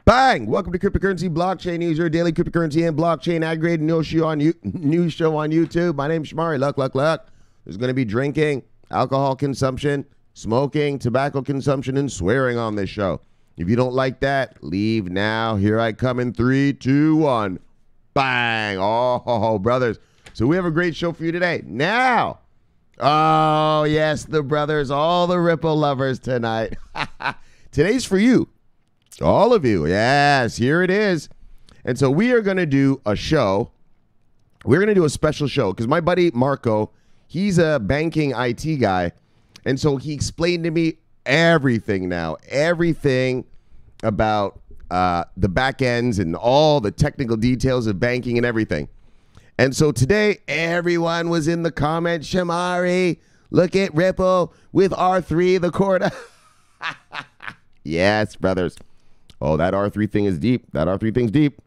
Bang! Welcome to Cryptocurrency Blockchain News, your daily cryptocurrency and blockchain aggregated news show on YouTube. My name's Shamari. Luck. There's going to be drinking, alcohol consumption, smoking, tobacco consumption, and swearing on this show. If you don't like that, leave now. Here I come in 3, 2, 1. Bang! Oh, brothers. So we have a great show for you today. Now, oh, yes, the brothers, all the Ripple lovers tonight. Today's for you. All of you. Yes, here it is. And so we are going to do a show. We're going to do a special show because my buddy Marco, he's a banking IT guy. And so he explained to me everything now, everything about the back ends and all the technical details of banking and everything. And so today, everyone was in the comments, Shamari, look at Ripple with R3, the Corda. Yes, brothers. Oh, that R3 thing is deep. That R3 thing's deep.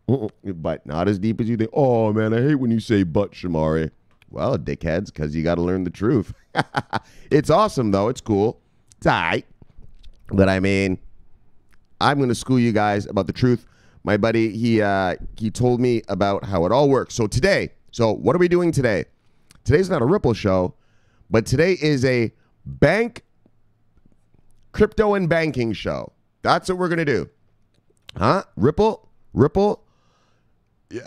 But not as deep as you think. Oh, man, I hate when you say but, Shamari. Well, dickheads, because you got to learn the truth. It's awesome, though. It's cool. It's all right. But, I mean, I'm going to school you guys about the truth. My buddy, he told me about how it all works. So today, what are we doing today? Today's not a Ripple show, but today is a crypto and banking show. That's what we're going to do. Huh? Ripple?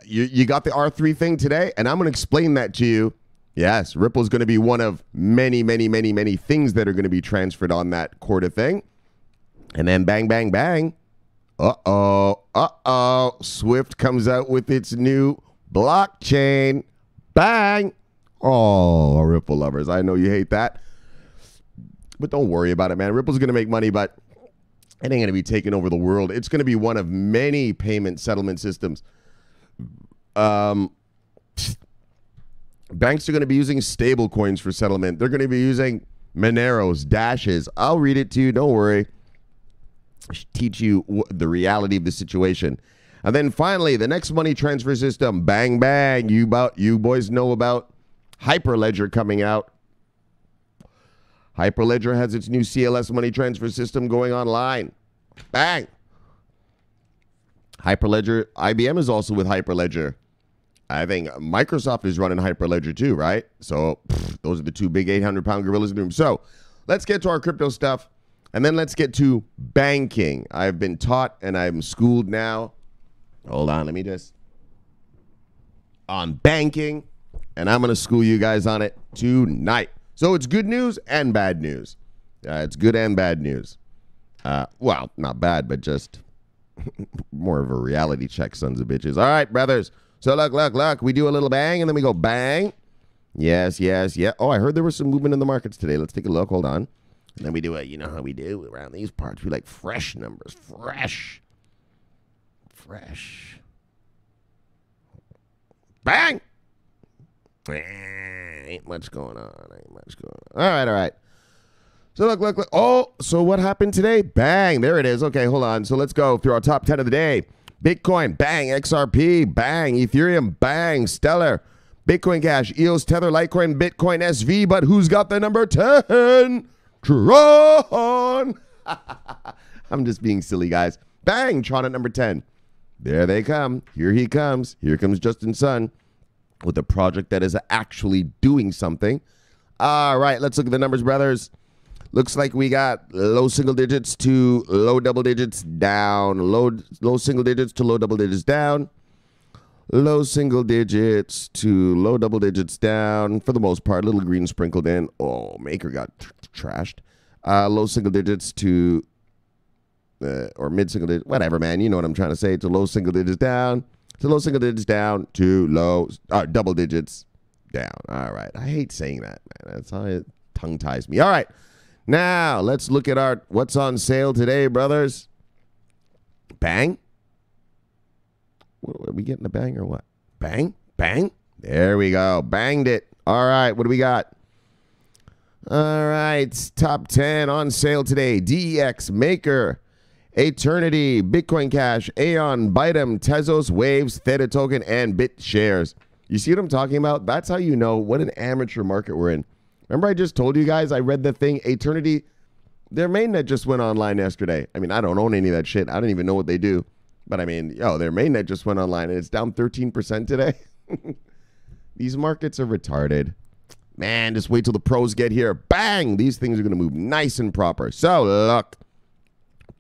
You got the R3 thing today, and I'm going to explain that to you. Yes, Ripple is going to be one of many things that are going to be transferred on that Corda thing. And then bang, bang, bang. Swift comes out with its new blockchain. Bang. Oh, Ripple lovers. I know you hate that. But don't worry about it, man. Ripple's going to make money, but it ain't going to be taking over the world. It's going to be one of many payment settlement systems. Banks are going to be using stable coins for settlement. They're going to be using Moneros, Dashes. I'll read it to you. Don't worry. Teach you the reality of the situation. And then finally, the next money transfer system, bang, bang. You boys know about Hyperledger coming out. Hyperledger has its new CLS money transfer system going online. Bang. Hyperledger, IBM is also with Hyperledger. I think Microsoft is running Hyperledger too, right? So those are the two big 800-pound gorillas in the room. So let's get to our crypto stuff. And then let's get to banking. I've been taught and I'm schooled now. Hold on, let me just. On banking. And I'm going to school you guys on it tonight. So it's good news and bad news. It's good and bad news. Well, not bad, but just more of a reality check, sons of bitches. All right, brothers. So look. We do a little bang and then we go bang. Yes. Oh, I heard there was some movement in the markets today. Let's take a look. Hold on. And then we do you know how we do around these parts. We like fresh numbers. Fresh. Bang! Ain't much going on. All right. So look. Oh, so what happened today? Bang. There it is. Okay, hold on. So let's go through our top 10 of the day. Bitcoin, bang. XRP, bang. Ethereum, bang. Stellar. Bitcoin Cash, EOS, Tether, Litecoin, Bitcoin, SV. But who's got the number 10? Tron. I'm just being silly, guys. Bang, Tron at number 10. There they come. Here he comes. Here comes Justin Sun with a project that is actually doing something. All right, let's look at the numbers, brothers. Looks like we got low single digits to low double digits down. Low single digits to low double digits down. Low single digits to low double digits down. For the most part, little green sprinkled in. Oh, Maker got trashed. Low single digits to, or mid single digits, whatever, man. You know what I'm trying to say. To low single digits down. To low single digits down. To low, double digits down. All right. I hate saying that, man. That's how it tongue ties me. All right. Now, let's look at what's on sale today, brothers. Bang. What, are we getting a bang or what? Bang. There we go. Banged it. All right. What do we got? All right. Top 10 on sale today. DEX, Maker, Eternity, Bitcoin Cash, Aeon, Bytem, Tezos, Waves, Theta Token, and BitShares. You see what I'm talking about? That's how you know what an amateur market we're in. Remember I just told you guys I read the thing, Eternity their mainnet just went online yesterday. I mean, I don't own any of that shit. I don't even know what they do. But I mean, their mainnet just went online and it's down 13% today. These markets are retarded. Man, just wait till the pros get here. Bang! These things are going to move nice and proper. So, look.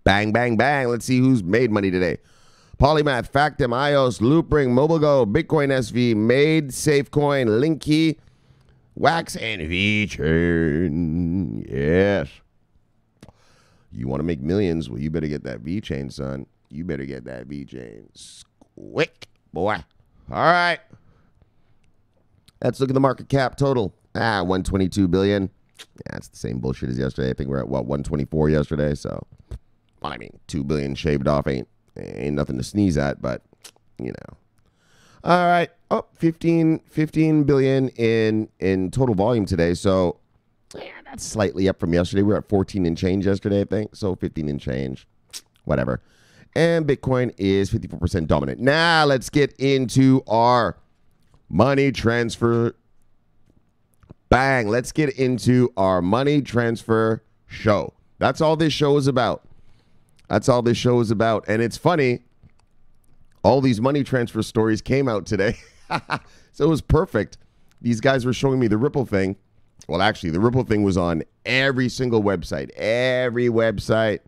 Bang, bang, bang. Let's see who's made money today. Polymath, Factom, iOS, Loopring, MobileGo, Bitcoin SV, Made, Safecoin, Linky, Wax, and VChain. Yes. You want to make millions? Well, you better get that VChain, son. You better get that VChain. Quick, boy. All right. Let's look at the market cap total. 122 billion. Yeah, it's the same bullshit as yesterday. I think we're at, 124 yesterday. So, I mean, 2 billion shaved off ain't nothing to sneeze at, but, All right. 15 billion in total volume today. So, yeah, that's slightly up from yesterday. We were at 14 and change yesterday, I think. So, 15 and change. Whatever. And Bitcoin is 54% dominant. Now, let's get into our money transfer. Bang. Let's get into our money transfer show. That's all this show is about. That's all this show is about. And it's funny. All these money transfer stories came out today. So it was perfect. These guys were showing me the Ripple thing. Well, actually, the Ripple thing was on every single website. Every website.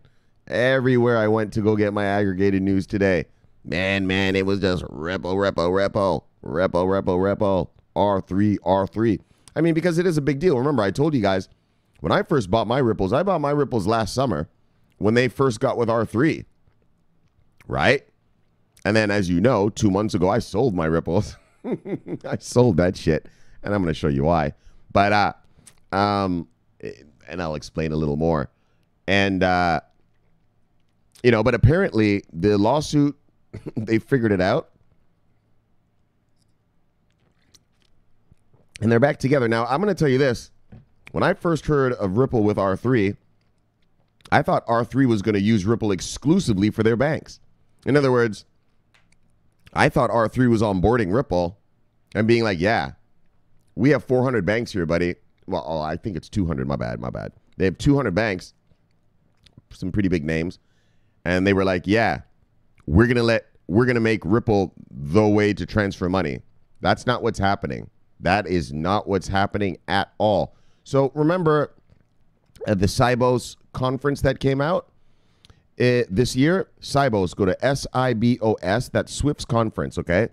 Everywhere I went to go get my aggregated news today. Man, it was just Ripple. R3. I mean, because it is a big deal. Remember, I told you guys, when I first bought my Ripples, I bought my Ripples last summer when they first got with R3. Right? And then, as you know, 2 months ago, I sold my Ripples. I sold that shit. And I'm going to show you why. But, and I'll explain a little more. And, but apparently the lawsuit, they figured it out. And they're back together. Now, I'm going to tell you this. When I first heard of Ripple with R3, I thought R3 was going to use Ripple exclusively for their banks. In other words, I thought R3 was onboarding Ripple and being like, yeah, we have 400 banks here, buddy. Well, I think it's 200. My bad. They have 200 banks, some pretty big names. And they were like, yeah, we're going to make Ripple the way to transfer money. That's not what's happening. That is not what's happening at all. So remember at the Sibos conference that came out this year, Sibos, go to SIBOS, that's Swift's conference, okay?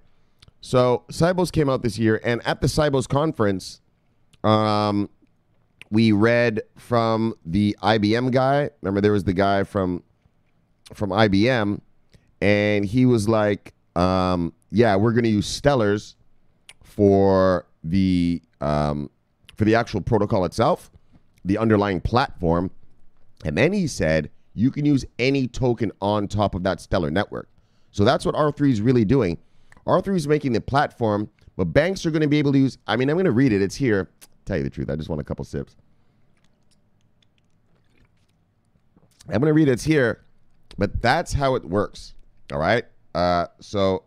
So Sibos came out this year, and at the Sibos conference, we read from the IBM guy. Remember, there was the guy from IBM, and he was like, yeah, we're going to use Stellars for the actual protocol itself, the underlying platform. And then he said, you can use any token on top of that Stellar network. So that's what R3 is really doing. R3 is making the platform, but banks are going to be able to use, I mean, I'm going to read it. It's here. Tell you the truth. I just want a couple sips. I'm going to read it. It's here, but that's how it works. All right. So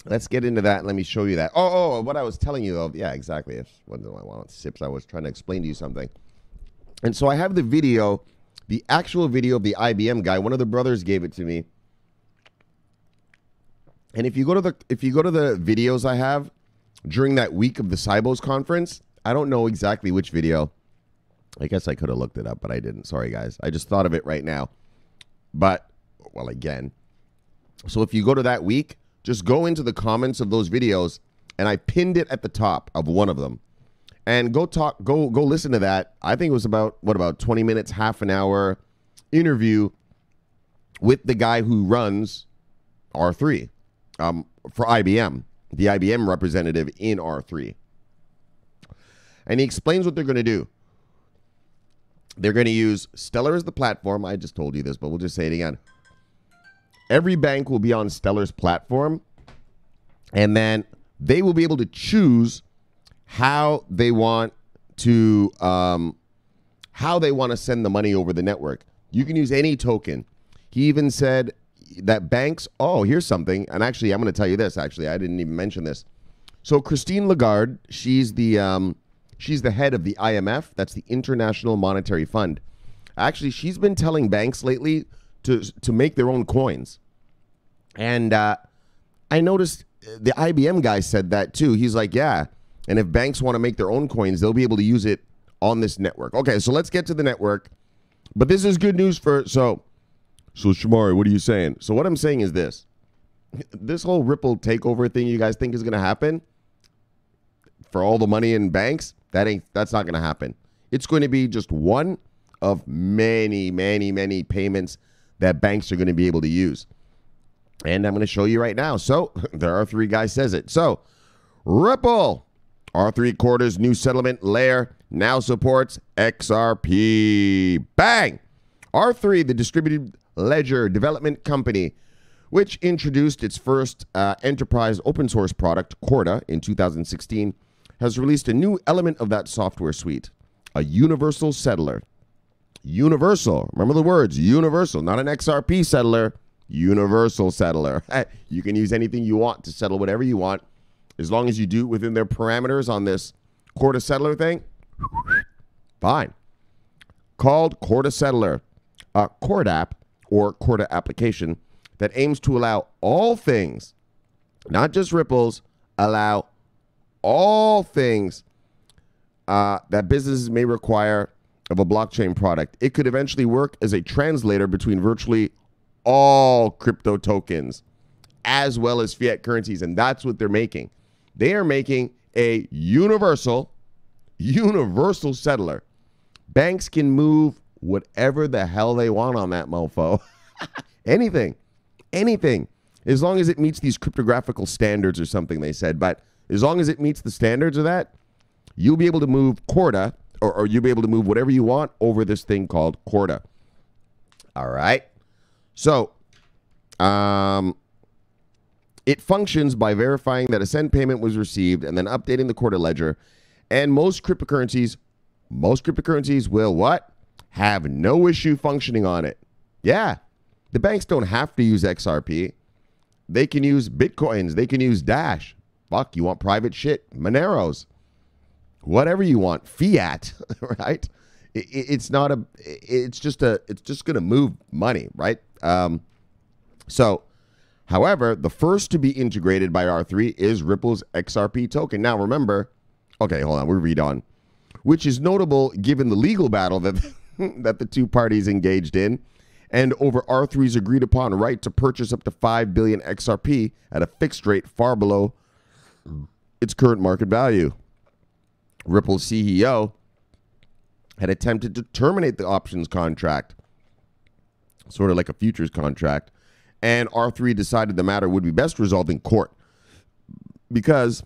let's get into that. Let me show you that. Oh, what I was telling you, though. Yeah, exactly. What do I want? Sips. I was trying to explain to you something. And so I have the video, the actual video of the IBM guy. One of the brothers gave it to me. And if you go to the videos I have during that week of the Sibos conference, I don't know exactly which video. I guess I could have looked it up, but I didn't. Sorry, guys. I just thought of it right now. But, well, again. So if you go to that week, just go into the comments of those videos, and I pinned it at the top of one of them. And go listen to that. I think it was about 20 minutes, half an hour interview with the guy who runs R3 for IBM, the IBM representative in R3. And he explains what they're going to do. They're going to use Stellar as the platform. I just told you this, but we'll just say it again. Every bank will be on Stellar's platform, and then they will be able to choose how they want to send the money over the network. You can use any token. He even said that banks. Oh, here's something. And actually, I'm going to tell you this. Actually, I didn't even mention this. So Christine Lagarde, she's the She's the head of the IMF. That's the International Monetary Fund. Actually, she's been telling banks lately to make their own coins. And I noticed the IBM guy said that too. He's like, yeah. And if banks want to make their own coins, they'll be able to use it on this network. Okay, so let's get to the network. But this is good news for... So Shamari, what are you saying? So what I'm saying is this. This whole Ripple takeover thing you guys think is going to happen for all the money in banks, that's not going to happen. It's going to be just one of many, many, many payments that banks are going to be able to use. And I'm going to show you right now. So the R3 guy says it. So Ripple, R3 Corda's new settlement layer now supports XRP. Bang! R3, the distributed ledger development company, which introduced its first enterprise open source product, Corda, in 2016, has released a new element of that software suite, a universal settler. Universal. Remember the words, universal, not an XRP settler, universal settler. You can use anything you want to settle whatever you want, as long as you do it within their parameters on this Corda settler thing. Fine. Called Corda Settler, a Corda app or Corda application that aims to allow all things, not just Ripples, allow all things that businesses may require of a blockchain product. It could eventually work as a translator between virtually all crypto tokens as well as fiat currencies, and that's what they're making. They are making a universal settler. Banks can move whatever the hell they want on that mofo. Anything, as long as it meets these cryptographical standards or something, they said. But as long as it meets the standards of that, you'll be able to move Corda, or you'll be able to move whatever you want over this thing called Corda. All right. So, it functions by verifying that a send payment was received and then updating the Corda ledger. And most cryptocurrencies will what? Have no issue functioning on it. Yeah. The banks don't have to use XRP. They can use Bitcoins. They can use Dash. Fuck, you want private shit? Moneros. Whatever you want. Fiat, right? It's just going to move money, right? So, however, the first to be integrated by R3 is Ripple's XRP token. Now, remember, okay, hold on, we'll read on. Which is notable given the legal battle that, that the two parties engaged in, and over R3's agreed upon right to purchase up to 5 billion XRP at a fixed rate far below its current market value. Ripple's CEO had attempted to terminate the options contract, sort of like a futures contract, and R3 decided the matter would be best resolved in court because,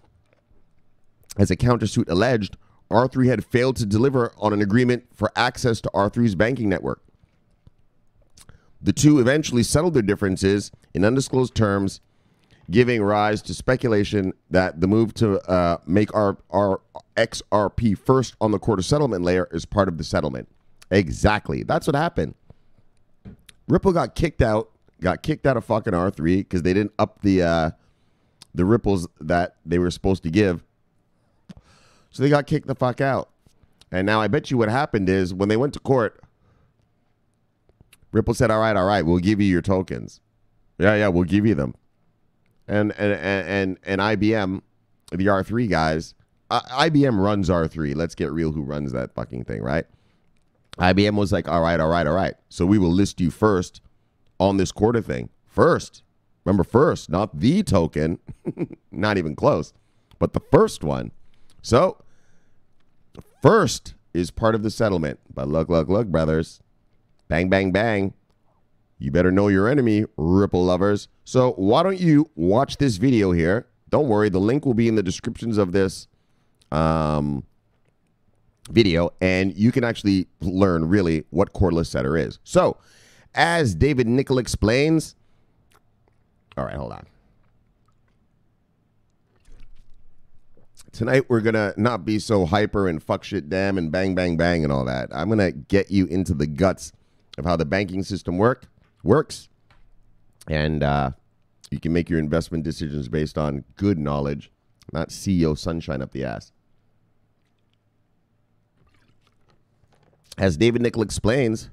as a countersuit alleged, R3 had failed to deliver on an agreement for access to R3's banking network. The two eventually settled their differences in undisclosed terms, giving rise to speculation that the move to make our XRP first on the Corda settlement layer is part of the settlement. Exactly. That's what happened. Ripple got kicked out of fucking R3 because they didn't up the ripples that they were supposed to give. So they got kicked the fuck out. And now I bet you what happened is when they went to court, Ripple said, all right, we'll give you your tokens. Yeah, we'll give you them. And IBM, the R3 guys, IBM runs R3. Let's get real who runs that fucking thing, right? IBM was like, all right. So we will list you first on this Corda thing. First. Remember, first, not the token. Not even close. But the first one. So, the first is part of the settlement. But look, brothers. Bang, bang, bang. You better know your enemy, Ripple lovers. So why don't you watch this video here? Don't worry, the link will be in the descriptions of this video, and you can actually learn really what cordless setter is. So, as David Nickel explains, all right, hold on. Tonight, we're going to not be so hyper and fuck shit damn and bang, bang, bang and all that. I'm going to get you into the guts of how the banking system works. And you can make your investment decisions based on good knowledge, not CEO sunshine up the ass. As David Nickel explains,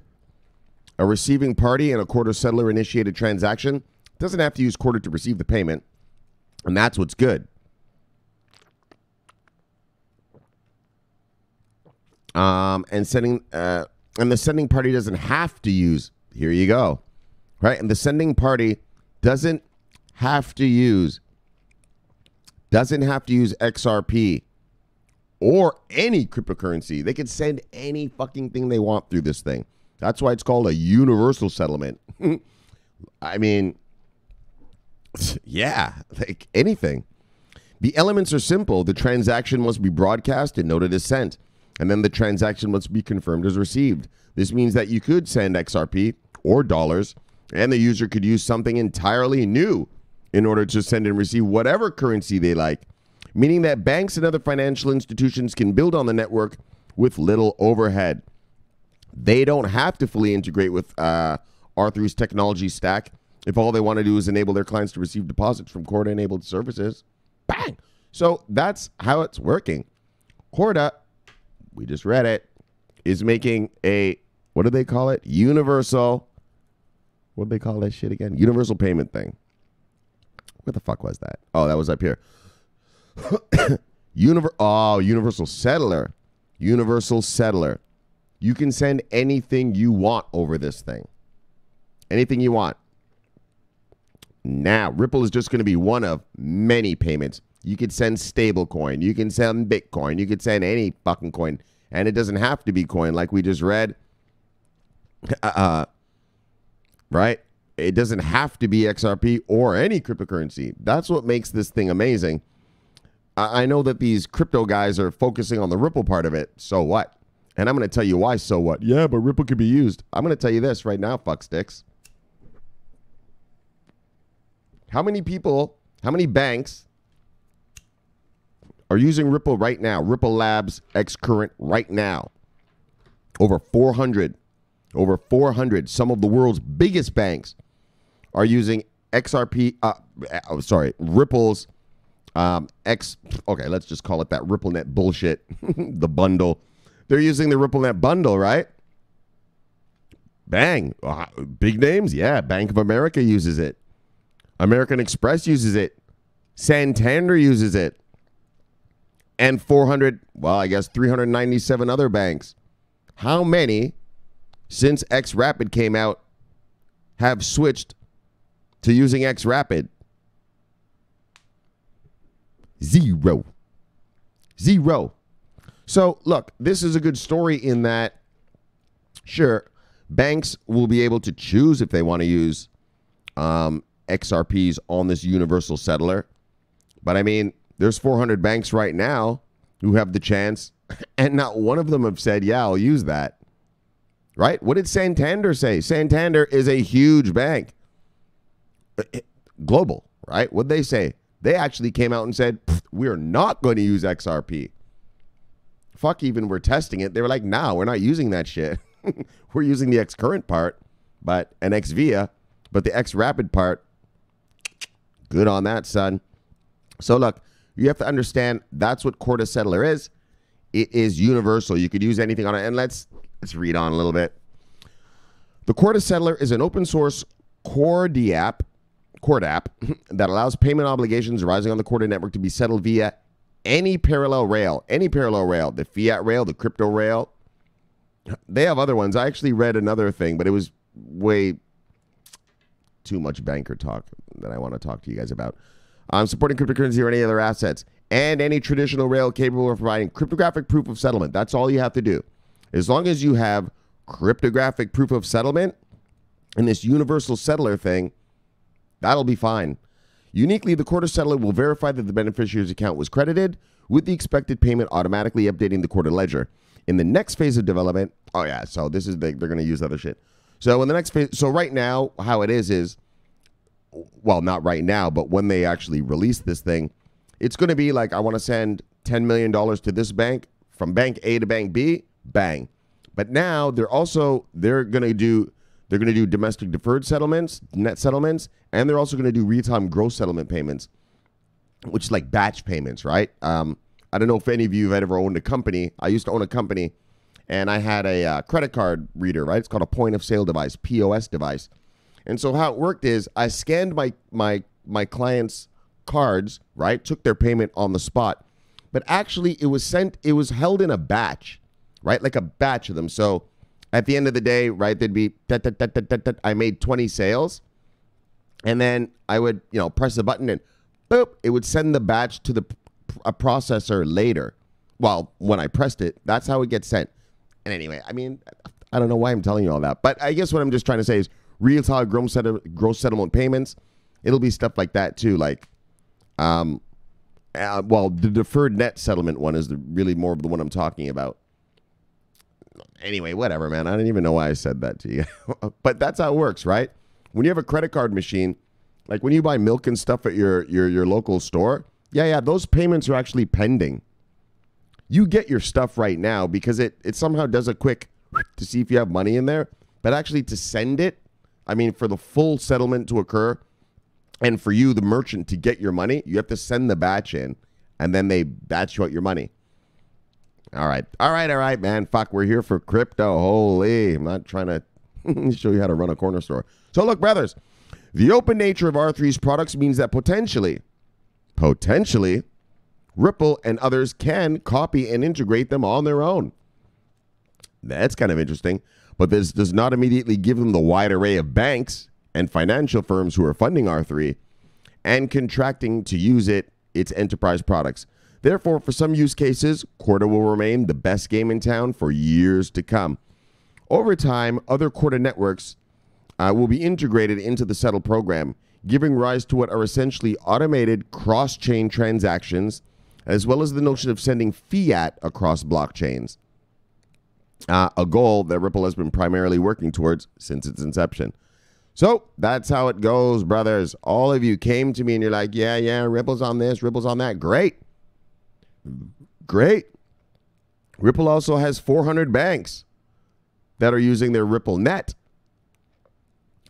a receiving party and a Corda settler initiated transaction doesn't have to use Corda to receive the payment, and that's what's good. And the sending party doesn't have to use. Here you go, right? And the sending party doesn't have to use XRP or any cryptocurrency. They can send any fucking thing they want through this thing. That's why it's called a universal settlement. I mean, yeah, like anything. The elements are simple. The transaction must be broadcast and noted as sent, and then the transaction must be confirmed as received. This means that you could send XRP or dollars, and the user could use something entirely new in order to send and receive whatever currency they like, meaning that banks and other financial institutions can build on the network with little overhead. They don't have to fully integrate with R3's technology stack if all they want to do is enable their clients to receive deposits from Corda-enabled services. Bang! So that's how it's working. Corda, we just read it, is making a, what do they call it? Universal, what do they call that shit again? Universal payment thing. What the fuck was that? Oh, that was up here. Universal settler. Universal settler. You can send anything you want over this thing. Anything you want. Now, Ripple is just going to be one of many payments. You could send stablecoin. You can send Bitcoin. You could send any fucking coin. And it doesn't have to be coin like we just read. Right? It doesn't have to be XRP or any cryptocurrency. That's what makes this thing amazing. I know that these crypto guys are focusing on the Ripple part of it. So what? And I'm going to tell you why, so what? Yeah, but Ripple could be used. I'm going to tell you this right now, fucksticks. How many people, how many banks are using Ripple right now? Ripple Labs X Current right now. Over 400. Over 400. Some of the world's biggest banks are using XRP, Ripple's okay, let's just call it that RippleNet bullshit, the bundle. They're using the RippleNet bundle, right? Bang. Big names? Yeah, Bank of America uses it. American Express uses it. Santander uses it. And 397 other banks. How many, since XRapid came out, have switched to using XRapid? Zero. So, look, this is a good story in that, sure, banks will be able to choose if they want to use XRPs on this universal settler. But, I mean, there's 400 banks right now who have the chance, and not one of them have said, yeah, I'll use that. Right? What did Santander say? Santander is a huge bank. Global, right? What'd they say? They actually came out and said, we're not going to use XRP. Fuck, even we're testing it. They were like, no, we're not using that shit. We're using the X current part, but an XVIA, but the X rapid part, good on that, son. So look, you have to understand that's what Corda Settler is. It is universal. You could use anything on it. And let's read on a little bit. The Corda Settler is an open source Corda app that allows payment obligations arising on the Corda network to be settled via any parallel rail, the fiat rail, the crypto rail. They have other ones. I actually read another thing, but it was way too much banker talk that I want to talk to you guys about. Supporting cryptocurrency or any other assets, and any traditional rail capable of providing cryptographic proof of settlement. That's all you have to do. As long as you have cryptographic proof of settlement in this universal settler thing, that'll be fine. Uniquely, the Corda settler will verify that the beneficiary's account was credited, with the expected payment automatically updating the Corda ledger. In the next phase of development, so this is they're going to use other shit. So in the next phase, so right now, how it is, well, not right now, but when they actually release this thing, it's going to be like, I want to send $10 million to this bank from bank A to bank B, bang. But now they're going to do domestic deferred settlements, net settlements, and they're also going to do real-time gross settlement payments, which is like batch payments, right? I don't know if any of you have ever owned a company. I used to own a company, and I had a credit card reader, right? It's called a point of sale device, POS device. And so how it worked is I scanned my clients' cards, right? Took their payment on the spot. But actually it was held in a batch, right? Like a batch of them. So at the end of the day, right, there'd be, I made 20 sales. And then I would, press the button and boop, it would send the batch to a processor later. Well, when I pressed it, that's how it gets sent. And anyway, I mean, I don't know why I'm telling you all that. But I guess what I'm just trying to say is real-time gross settlement payments. It'll be stuff like that too. Like, the deferred net settlement one is really more of the one I'm talking about. Anyway, whatever, man. I don't even know why I said that to you. But that's how it works, right? When you have a credit card machine, like when you buy milk and stuff at your local store, yeah, those payments are actually pending. You get your stuff right now because it somehow does a quick to see if you have money in there. But actually to send it, I mean, for the full settlement to occur and for you, the merchant, to get your money, you have to send the batch in and then they batch you out your money. All right, man. Fuck, we're here for crypto. Holy, I'm not trying to show you how to run a corner store. So look, brothers, the open nature of R3's products means that potentially, Ripple and others can copy and integrate them on their own. That's kind of interesting, but this does not immediately give them the wide array of banks and financial firms who are funding R3 and contracting to use its enterprise products. Therefore, for some use cases, Corda will remain the best game in town for years to come. Over time, other Corda networks will be integrated into the Settle program, giving rise to what are essentially automated cross-chain transactions, as well as the notion of sending fiat across blockchains, a goal that Ripple has been primarily working towards since its inception. So that's how it goes, brothers. All of you came to me and you're like, yeah, Ripple's on this, Ripple's on that. Great. Ripple also has 400 banks that are using their Ripple net.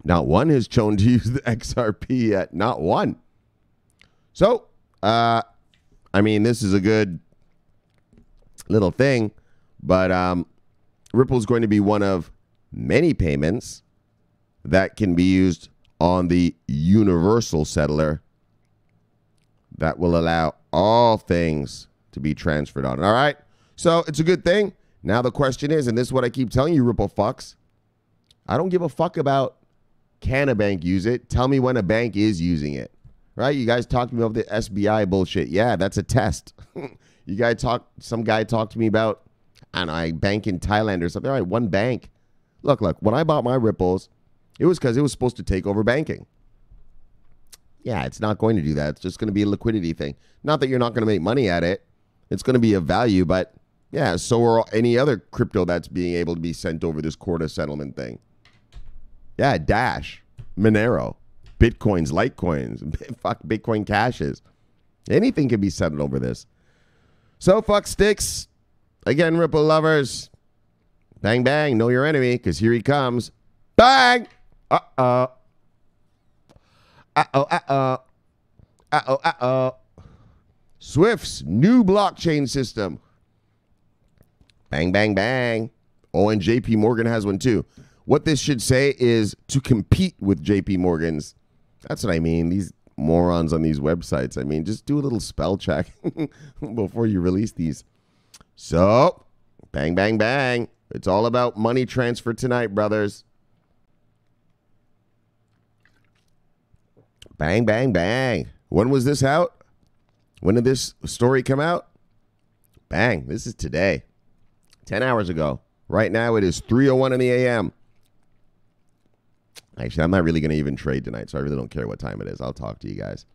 Not one has chosen to use the XRP yet. Not one. So, I mean, this is a good little thing, but Ripple is going to be one of many payments that can be used on the universal settler that will allow all things to be transferred on. All right. So it's a good thing. Now the question is, and this is what I keep telling you, Ripple fucks, I don't give a fuck about can a bank use it. Tell me when a bank is using it. Right? You guys talked to me about the SBI bullshit. Yeah, that's a test. Some guy talked to me about, I don't know, a bank in Thailand or something. All right, one bank. Look, when I bought my Ripples, it was because it was supposed to take over banking. Yeah, it's not going to do that. It's just going to be a liquidity thing. Not that you're not going to make money at it. It's going to be of value, but yeah, so are any other crypto that's being able to be sent over this Corda settlement thing. Yeah, Dash, Monero, Bitcoins, Litecoins, fuck Bitcoin Cashes. Anything can be settled over this. So fuck sticks. Again, Ripple lovers. Bang, bang, know your enemy, because here he comes. Bang! Uh-oh. Swift's new blockchain system. Bang, bang, bang. Oh, and JPMorgan has one too. What this should say is to compete with JPMorgan's. That's what I mean. These morons on these websites. I mean, just do a little spell check before you release these. So, bang, bang, bang. It's all about money transfer tonight, brothers. Bang, bang, bang. When was this out? When did this story come out? Bang. This is today. 10 hours ago. Right now it is 3:01 in the a.m. Actually, I'm not really going to even trade tonight, so I really don't care what time it is. I'll talk to you guys.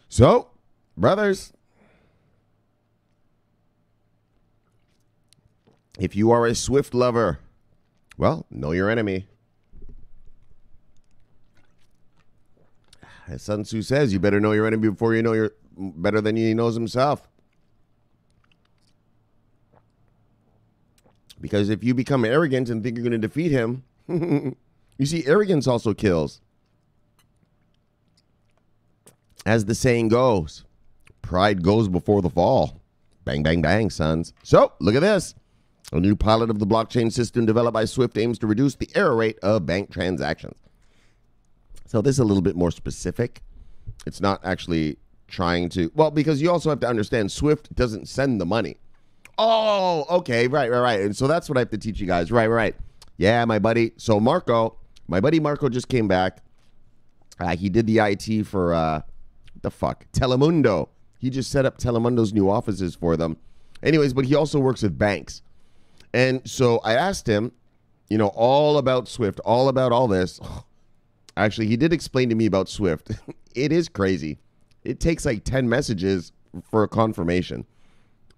So, brothers, if you are a Swift lover, well, know your enemy. As Sun Tzu says, you better know your enemy before you know your better than he knows himself. Because if you become arrogant and think you're going to defeat him, you see, arrogance also kills. As the saying goes, pride goes before the fall. Bang, bang, bang, sons. So, look at this. A new pilot of the blockchain system developed by Swift aims to reduce the error rate of bank transactions. So this is a little bit more specific. It's not actually trying to, well, because you also have to understand Swift doesn't send the money. Oh, okay, right. And so that's what I have to teach you guys. Right. Yeah, my buddy. So my buddy Marco just came back. He did the IT for, Telemundo. He just set up Telemundo's new offices for them. Anyways, but he also works with banks. And so I asked him, all about Swift, all about all this. Actually, he did explain to me about Swift. It is crazy. It takes like 10 messages for a confirmation.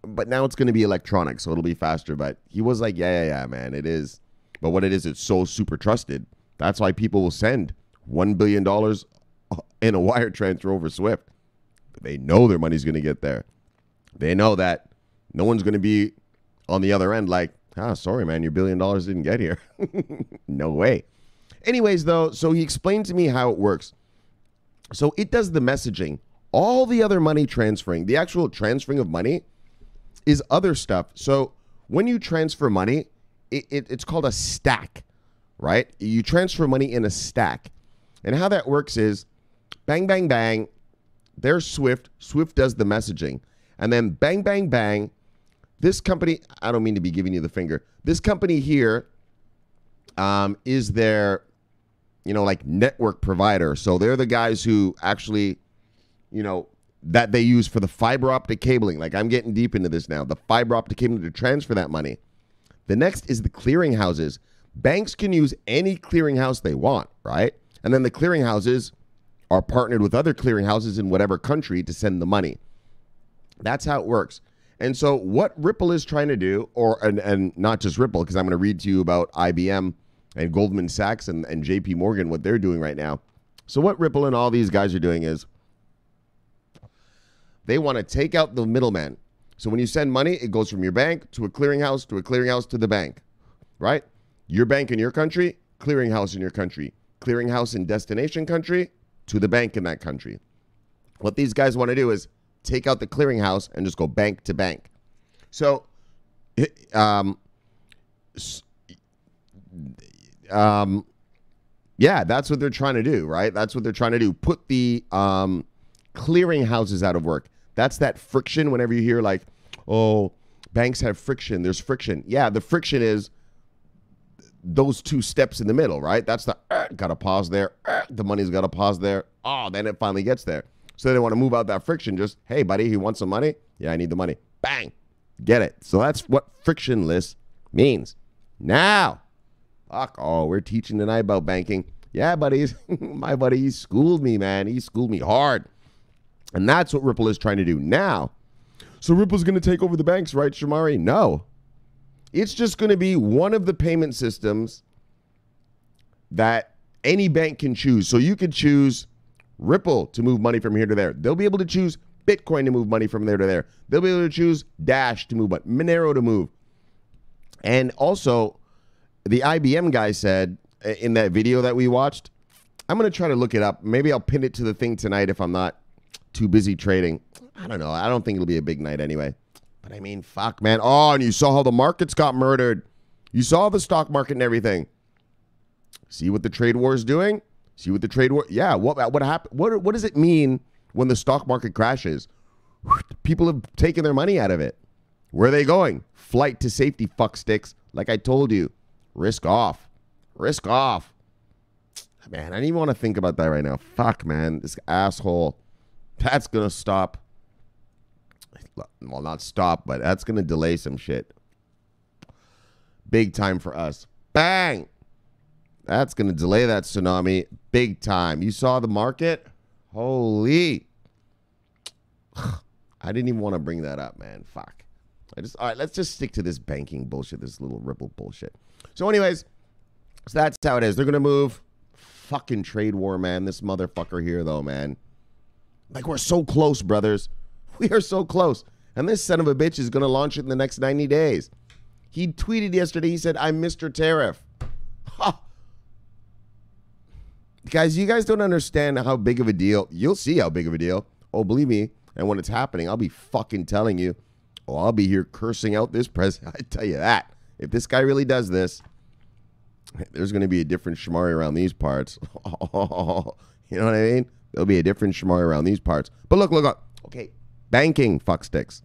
But now it's going to be electronic, so it'll be faster. But he was like, yeah, man, it is. But what it is, it's so super trusted. That's why people will send $1 billion in a wire transfer over Swift. They know their money's going to get there. They know that no one's going to be on the other end like, sorry, man, your $1 billion didn't get here. No way. Anyways, though, so he explained to me how it works. So it does the messaging. All the other money transferring, the actual transferring of money is other stuff. So when you transfer money, it's called a stack, right? You transfer money in a stack. And how that works is bang, bang, bang. There's Swift. Swift does the messaging. And then bang, bang, bang. This company, I don't mean to be giving you the finger. This company here is their, like network provider. So they're the guys who actually, that they use for the fiber optic cabling. Like I'm getting deep into this now. The fiber optic cabling to transfer that money. The next is the clearinghouses. Banks can use any clearinghouse they want, right? And then the clearinghouses are partnered with other clearinghouses in whatever country to send the money. That's how it works. And so what Ripple is trying to do, and not just Ripple, because I'm going to read to you about IBM and Goldman Sachs and JPMorgan, what they're doing right now. So what Ripple and all these guys are doing is they want to take out the middleman. So when you send money, it goes from your bank to a clearinghouse to the bank, right? Your bank in your country, clearinghouse in your country, clearinghouse in destination country to the bank in that country. What these guys want to do is take out the clearinghouse and just go bank to bank. So, yeah, that's what they're trying to do, right? That's what they're trying to do. Put the clearinghouses out of work. That's that friction whenever you hear like, oh, banks have friction. There's friction. Yeah, the friction is those two steps in the middle, right? That's the, got to pause there. The money's got to pause there. Oh, then it finally gets there. So they want to move out that friction. Just, hey, buddy, you want some money? Yeah, I need the money. Bang. Get it. So that's what frictionless means. Now, we're teaching tonight about banking. Yeah, buddies. My buddy, he schooled me, man. He schooled me hard. And that's what Ripple is trying to do now. So Ripple's going to take over the banks, right, Shamari? No. It's just going to be one of the payment systems that any bank can choose. So you could choose Ripple to move money from here to there. They'll be able to choose Bitcoin to move money from there to there. They'll be able to choose Dash to move, but Monero to move. And also, the IBM guy said in that video that we watched, I'm going to try to look it up. Maybe I'll pin it to the thing tonight if I'm not too busy trading. I don't know. I don't think it'll be a big night anyway. But I mean, fuck, man. Oh, and you saw how the markets got murdered. You saw the stock market and everything. See what the trade war is doing? See what the trade war... Yeah, what happened? What does it mean when the stock market crashes? People have taken their money out of it. Where are they going? Flight to safety, fuck sticks. Like I told you. Risk off. Risk off. Man, I don't even want to think about that right now. Fuck, man. This asshole. That's going to stop. Well, not stop, but that's going to delay some shit. Big time for us. Bang! That's going to delay that tsunami big time. You saw the market? Holy. I didn't even want to bring that up, man. Fuck. All right, let's just stick to this banking bullshit, this little Ripple bullshit. So anyways, so that's how it is. They're going to move. Fucking trade war, man. This motherfucker here, though, man. Like, we're so close, brothers. We are so close. And this son of a bitch is going to launch it in the next 90 days. He tweeted yesterday. He said, I'm Mr. Tariff. Ha! Guys, you guys don't understand how big of a deal. You'll see how big of a deal. Oh, believe me. And when it's happening, I'll be fucking telling you. Oh, I'll be here cursing out this president. I tell you that. If this guy really does this, there's going to be a different shmari around these parts. You know what I mean? There'll be a different shmari around these parts. But look. Okay, banking, fucksticks.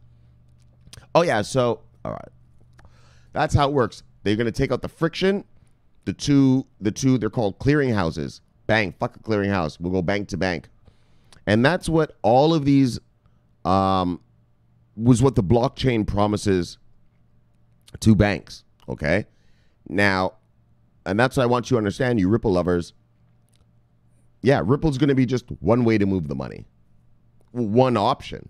Oh, yeah, so, all right. That's how it works. They're going to take out the friction. The two, they're called clearinghouses. Bang, fuck a clearinghouse. We'll go bank to bank. And that's what all of these, was what the blockchain promises to banks, okay? Now, and that's what I want you to understand, you Ripple lovers. Yeah, Ripple's going to be just one way to move the money. One option.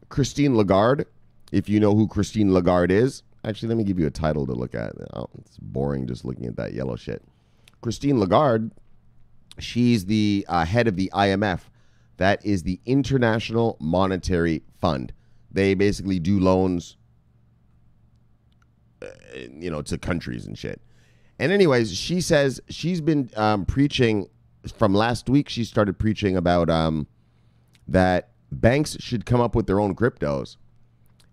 Christine Lagarde, if you know who Christine Lagarde is. Actually, let me give you a title to look at. Oh, it's boring just looking at that yellow shit. Christine Lagarde, she's the head of the IMF. That is the International Monetary Fund. They basically do loans, to countries and shit. And anyways, she says she's been preaching from last week. She started preaching about that banks should come up with their own cryptos.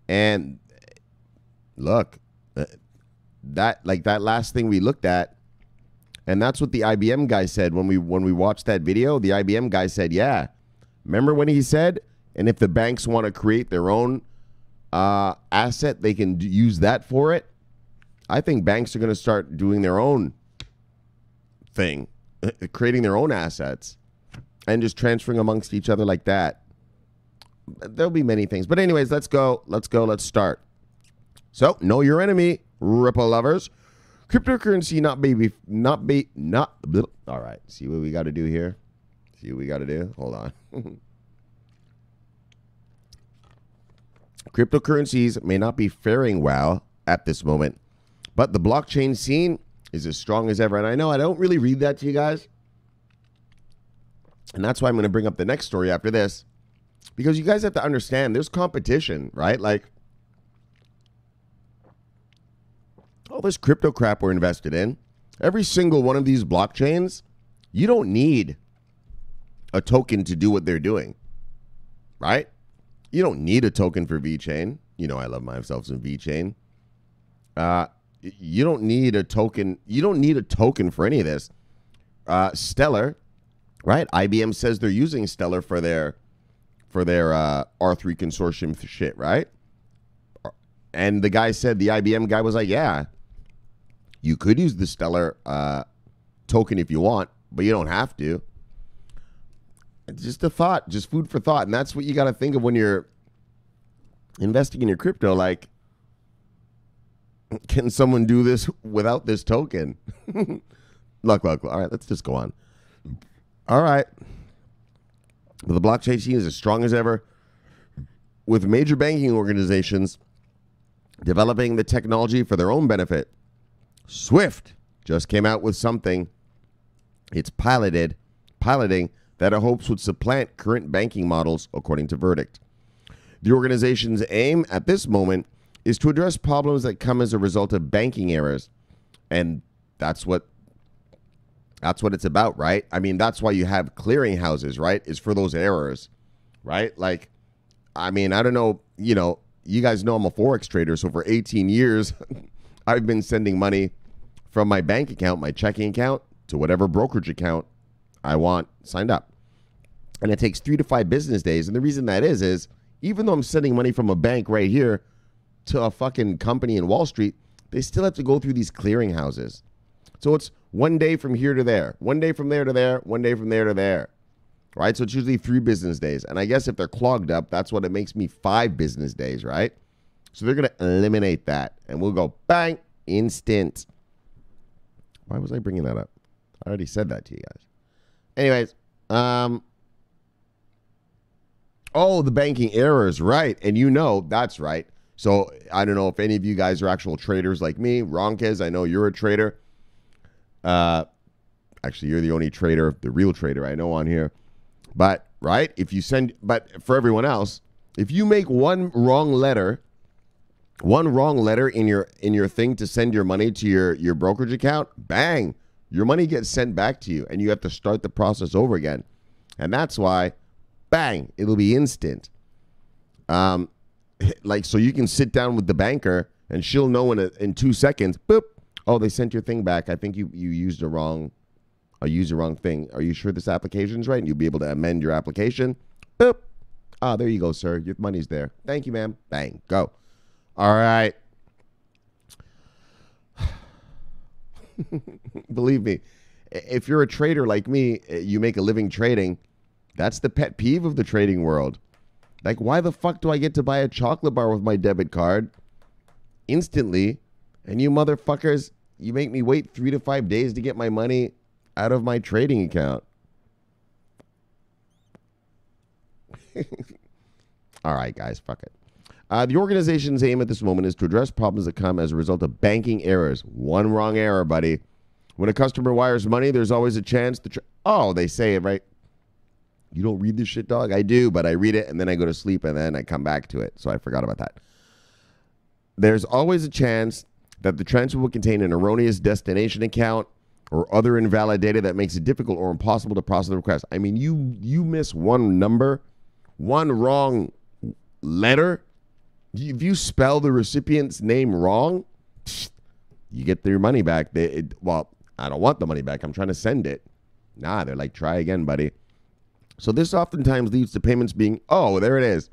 And look, that last thing we looked at, and that's what the IBM guy said when we watched that video. The IBM guy said, yeah, remember when he said, and if the banks want to create their own asset, they can use that for it. I think banks are going to start doing their own thing, creating their own assets, and just transferring amongst each other like that. There'll be many things. But anyways, let's go. Let's start. So, know your enemy, Ripple lovers. Cryptocurrency not. All right. See what we got to do here? See what we got to do? Hold on. Cryptocurrencies may not be faring well at this moment, but the blockchain scene is as strong as ever. And I know I don't really read that to you guys. And that's why I'm going to bring up the next story after this. Because you guys have to understand there's competition, right? Like, all this crypto crap we're invested in, every single one of these blockchains, you don't need a token to do what they're doing, right? You don't need a token for VeChain. You know I love myself some VeChain. You don't need a token. You don't need a token for any of this. Stellar, right? IBM says they're using Stellar for their R3 consortium shit, right? And the guy said, the IBM guy was like, yeah, you could use the Stellar token if you want, but you don't have to. It's just a thought, just food for thought. And that's what you got to think of when you're investing in your crypto. Like, can someone do this without this token? Look. All right, let's just go on. All right. But the blockchain scene is as strong as ever, with major banking organizations developing the technology for their own benefit. Swift just came out with something it's piloting that it hopes would supplant current banking models, according to Verdict. The organization's aim at this moment is to address problems that come as a result of banking errors. And that's what it's about, right? I mean, that's why you have clearinghouses, right? Is for those errors, right? Like, I mean, I don't know, you guys know I'm a Forex trader. So for 18 years, I've been sending money from my bank account, my checking account, to whatever brokerage account I want signed up. And it takes 3 to 5 business days. And the reason that is even though I'm sending money from a bank right here to a fucking company in Wall Street, they still have to go through these clearinghouses. So it's one day from here to there, one day from there to there, one day from there to there, right? So it's usually 3 business days. And I guess if they're clogged up, that's what it makes me 5 business days, right? So they're going to eliminate that. And we'll go bang, instant. Why was I bringing that up? I already said that to you guys. Anyways, the banking errors, right? And that's right. So I don't know if any of you guys are actual traders like me. Ronkes, I know you're a trader. Actually, you're the only trader, the real trader I know on here. But, right, but for everyone else, if you make one wrong letter in your thing to send your money to your brokerage account, bang, your money gets sent back to you and you have to start the process over again. And that's why, bang, it'll be instant. like, so you can sit down with the banker and she'll know in 2 seconds, boop, oh, they sent your thing back. I think you used the wrong thing. Are you sure this application's right? And you'll be able to amend your application. Boop. Ah, there you go, sir. Your money's there. Thank you, ma'am. Bang. Go. All right. Believe me, if you're a trader like me, you make a living trading. That's the pet peeve of the trading world. Like, why the fuck do I get to buy a chocolate bar with my debit card instantly? And you motherfuckers, you make me wait 3 to 5 days to get my money out of my trading account. All right, guys, fuck it. The organization's aim at this moment is to address problems that come as a result of banking errors. One wrong error, buddy. When a customer wires money, there's always a chance to... oh, they say it, right? You don't read this shit, dog? I do, but I read it, and then I go to sleep, and then I come back to it. So I forgot about that. There's always a chance that the transfer will contain an erroneous destination account or other invalid data that makes it difficult or impossible to process the request. I mean, you miss one number, one wrong letter, if you spell the recipient's name wrong, you get your money back. Well, I don't want the money back. I'm trying to send it. Nah, they're like, try again, buddy. So this oftentimes leads to payments being, oh, there it is.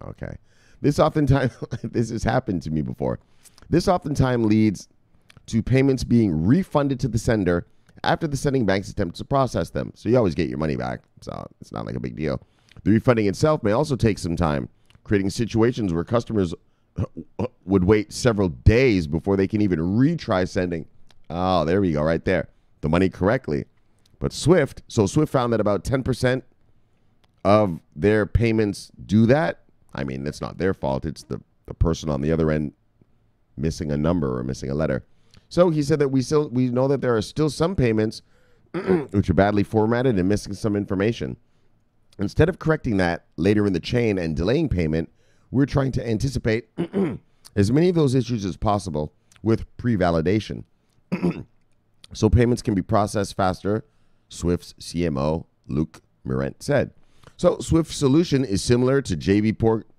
Okay. This oftentimes, this has happened to me before. This oftentimes leads to payments being refunded to the sender after the sending bank's attempts to process them. So you always get your money back. So it's not like a big deal. The refunding itself may also take some time, creating situations where customers would wait several days before they can even retry sending. Oh, there we go, right there. The money correctly. But Swift found that about 10% of their payments do that. I mean, that's not their fault. It's the person on the other end missing a number or missing a letter. So he said that we know that there are still some payments which are badly formatted and missing some information. Instead of correcting that later in the chain and delaying payment, we're trying to anticipate as many of those issues as possible with pre-validation. So payments can be processed faster, Swift's CMO, Luke Mirent, said. So Swift's solution is similar to JPMorgan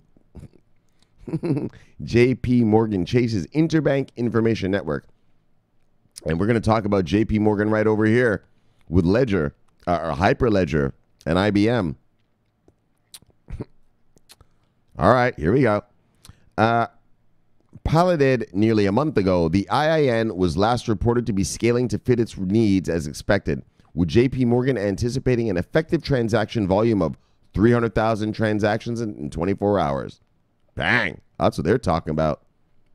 Chase's Interbank Information Network. And we're going to talk about JPMorgan right over here with Ledger, or Hyperledger, and IBM. All right, here we go. Piloted nearly a month ago, the IIN was last reported to be scaling to fit its needs as expected, with JPMorgan anticipating an effective transaction volume of 300,000 transactions in 24 hours. Bang! That's what they're talking about.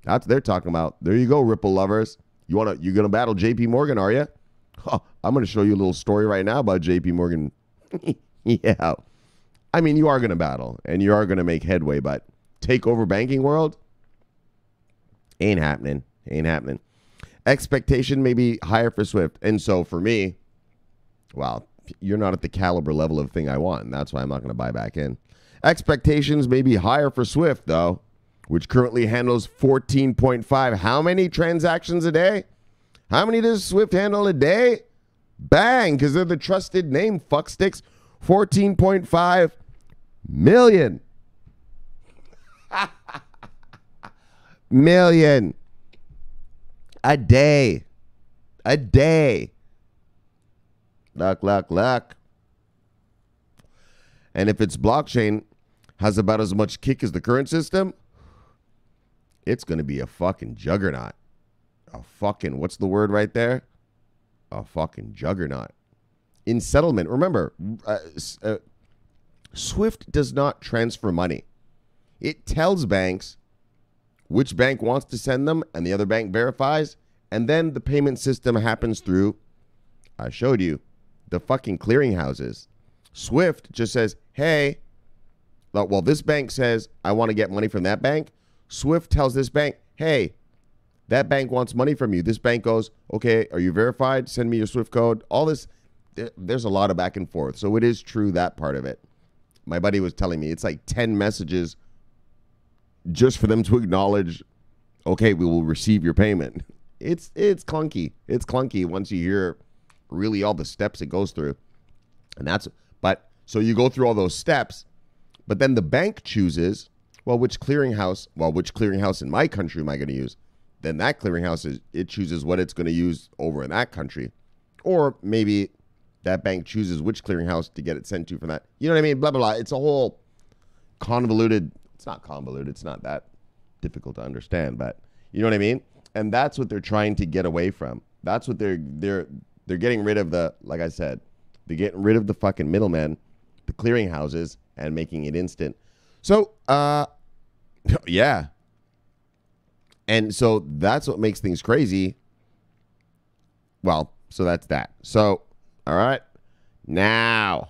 That's what they're talking about. There you go, Ripple lovers. You're gonna battle JPMorgan, are you? Oh, I'm gonna show you a little story right now about JPMorgan. Yeah. I mean, you are gonna battle and you are gonna make headway, but take over banking world? Ain't happening. Ain't happening. Expectation may be higher for Swift. And so for me, well, you're not at the caliber level of thing I want. And that's why I'm not going to buy back in. Expectations may be higher for Swift, though, which currently handles 14.5. How many transactions a day? How many does Swift handle a day? Bang, because they're the trusted name, fucksticks. 14.5 million. Million. A day. A day. Luck, luck, luck. And if its blockchain has about as much kick as the current system, it's going to be a fucking juggernaut. A fucking, what's the word right there? A fucking juggernaut. In settlement, remember, Swift does not transfer money. It tells banks which bank wants to send them, and the other bank verifies, and then the payment system happens through, I showed you, the fucking clearinghouses. Swift just says, hey, well, this bank says, I want to get money from that bank. Swift tells this bank, hey, that bank wants money from you. This bank goes, okay, are you verified? Send me your Swift code. All this, there's a lot of back and forth. So it is true, that part of it. My buddy was telling me it's like 10 messages just for them to acknowledge, okay, we will receive your payment. It's clunky. It's clunky once you hear really all the steps it goes through. And that's, but so you go through all those steps, but then the bank chooses well, which clearinghouse in my country am I going to use? Then that clearinghouse, it chooses what it's going to use over in that country. Or maybe that bank chooses which clearinghouse to get it sent to from that. You know what I mean? Blah, blah, blah. It's a whole convoluted. It's not convoluted. It's not that difficult to understand, but you know what I mean? And that's what they're trying to get away from. That's what they're getting rid of like I said, they're getting rid of the fucking middlemen, the clearinghouses, and making it instant. So, yeah. And so that's what makes things crazy. Well, so that's that. So, all right. Now.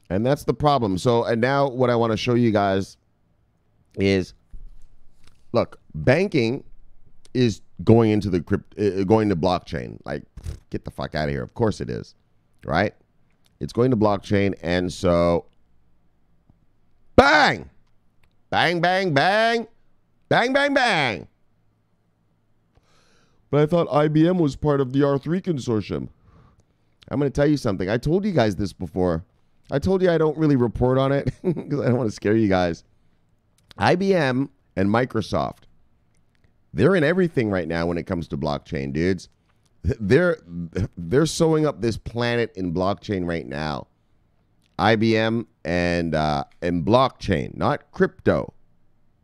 And that's the problem. So, and now what I want to show you guys is, look, banking is going into going to blockchain. Like, get the fuck out of here. Of course it is, right? It's going to blockchain, and so, bang, bang, bang, bang, bang, bang, bang. But I thought IBM was part of the R3 consortium. I'm going to tell you something. I told you guys this before. I told you I don't really report on it because I don't want to scare you guys. IBM and Microsoft, they're in everything right now when it comes to blockchain, dudes. They're sewing up this planet in blockchain right now. IBM and blockchain, not crypto.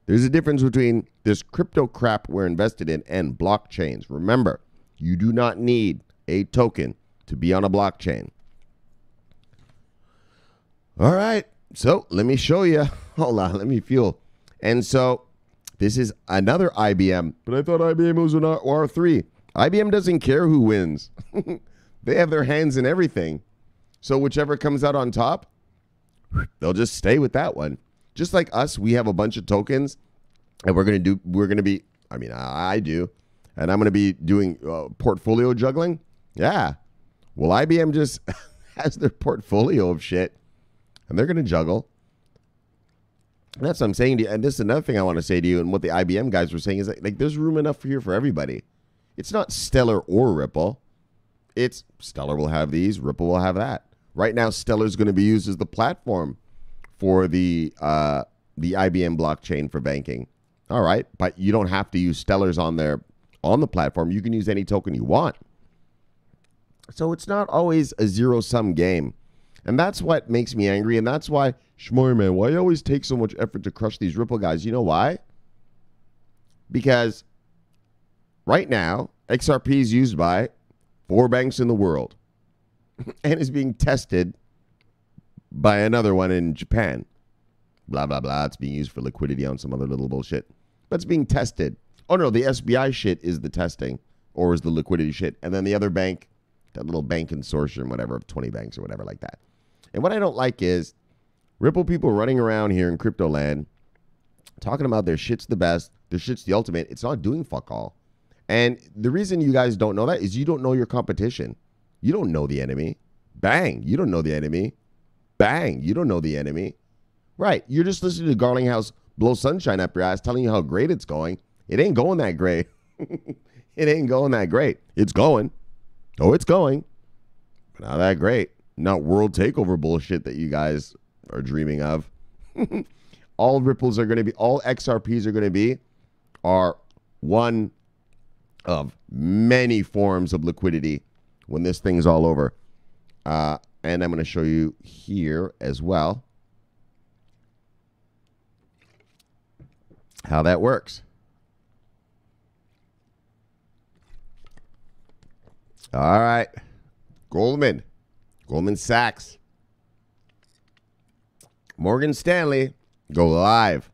There's a difference between this crypto crap we're invested in and blockchains. Remember, you do not need a token to be on a blockchain. All right, so let me show you. Hold on, let me fuel. And so this is another IBM, but I thought IBM was an R3. IBM doesn't care who wins. They have their hands in everything. So whichever comes out on top, they'll just stay with that one. Just like us, we have a bunch of tokens, and I do, and I'm going to be doing portfolio juggling. Yeah. Well, IBM just has their portfolio of shit, and they're going to juggle. And that's what I'm saying to you. And this is another thing I want to say to you, and what the IBM guys were saying is that, like, there's room enough here for everybody. It's not Stellar or Ripple. It's Stellar will have these, Ripple will have that. Right now, Stellar is going to be used as the platform for the IBM blockchain for banking. All right, but you don't have to use Stellar's on the platform. You can use any token you want. So it's not always a zero-sum game. And that's what makes me angry. And that's why, Shmoy, man, why you always take so much effort to crush these Ripple guys? You know why? Because right now, XRP is used by 4 banks in the world and is being tested by another one in Japan. Blah, blah, blah. It's being used for liquidity on some other little bullshit. But it's being tested. Oh, no, the SBI shit is the testing, or is the liquidity shit. And then the other bank, that little bank consortium, whatever, of 20 banks or whatever like that. And what I don't like is Ripple people running around here in crypto land talking about their shit's the best, their shit's the ultimate. It's not doing fuck all. And the reason you guys don't know that is you don't know your competition. You don't know the enemy. Bang, you don't know the enemy. Bang, you don't know the enemy. Right, you're just listening to Garlinghouse blow sunshine up your ass telling you how great it's going. It ain't going that great. It ain't going that great. It's going. Oh, it's going. But not that great. Not world takeover bullshit that you guys are dreaming of. All Ripples are going to be, all XRPs are going to be, are one of many forms of liquidity when this thing's all over. And I'm going to show you here as well how that works. All right. Goldman Sachs, Morgan Stanley go live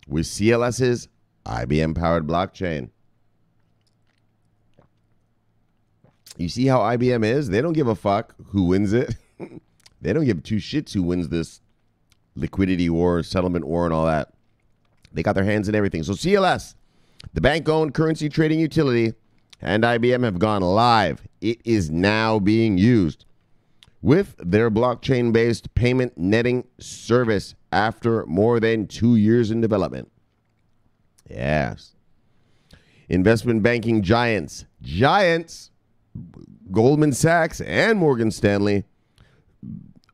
with CLS's IBM-powered blockchain. You see how IBM is? They don't give a fuck who wins it. They don't give 2 shits who wins this liquidity war, settlement war, and all that. They got their hands in everything. So CLS, the bank-owned currency trading utility, and IBM have gone live. It is now being used with their blockchain-based payment netting service after more than 2 years in development. Yes. Investment banking giants, Goldman Sachs and Morgan Stanley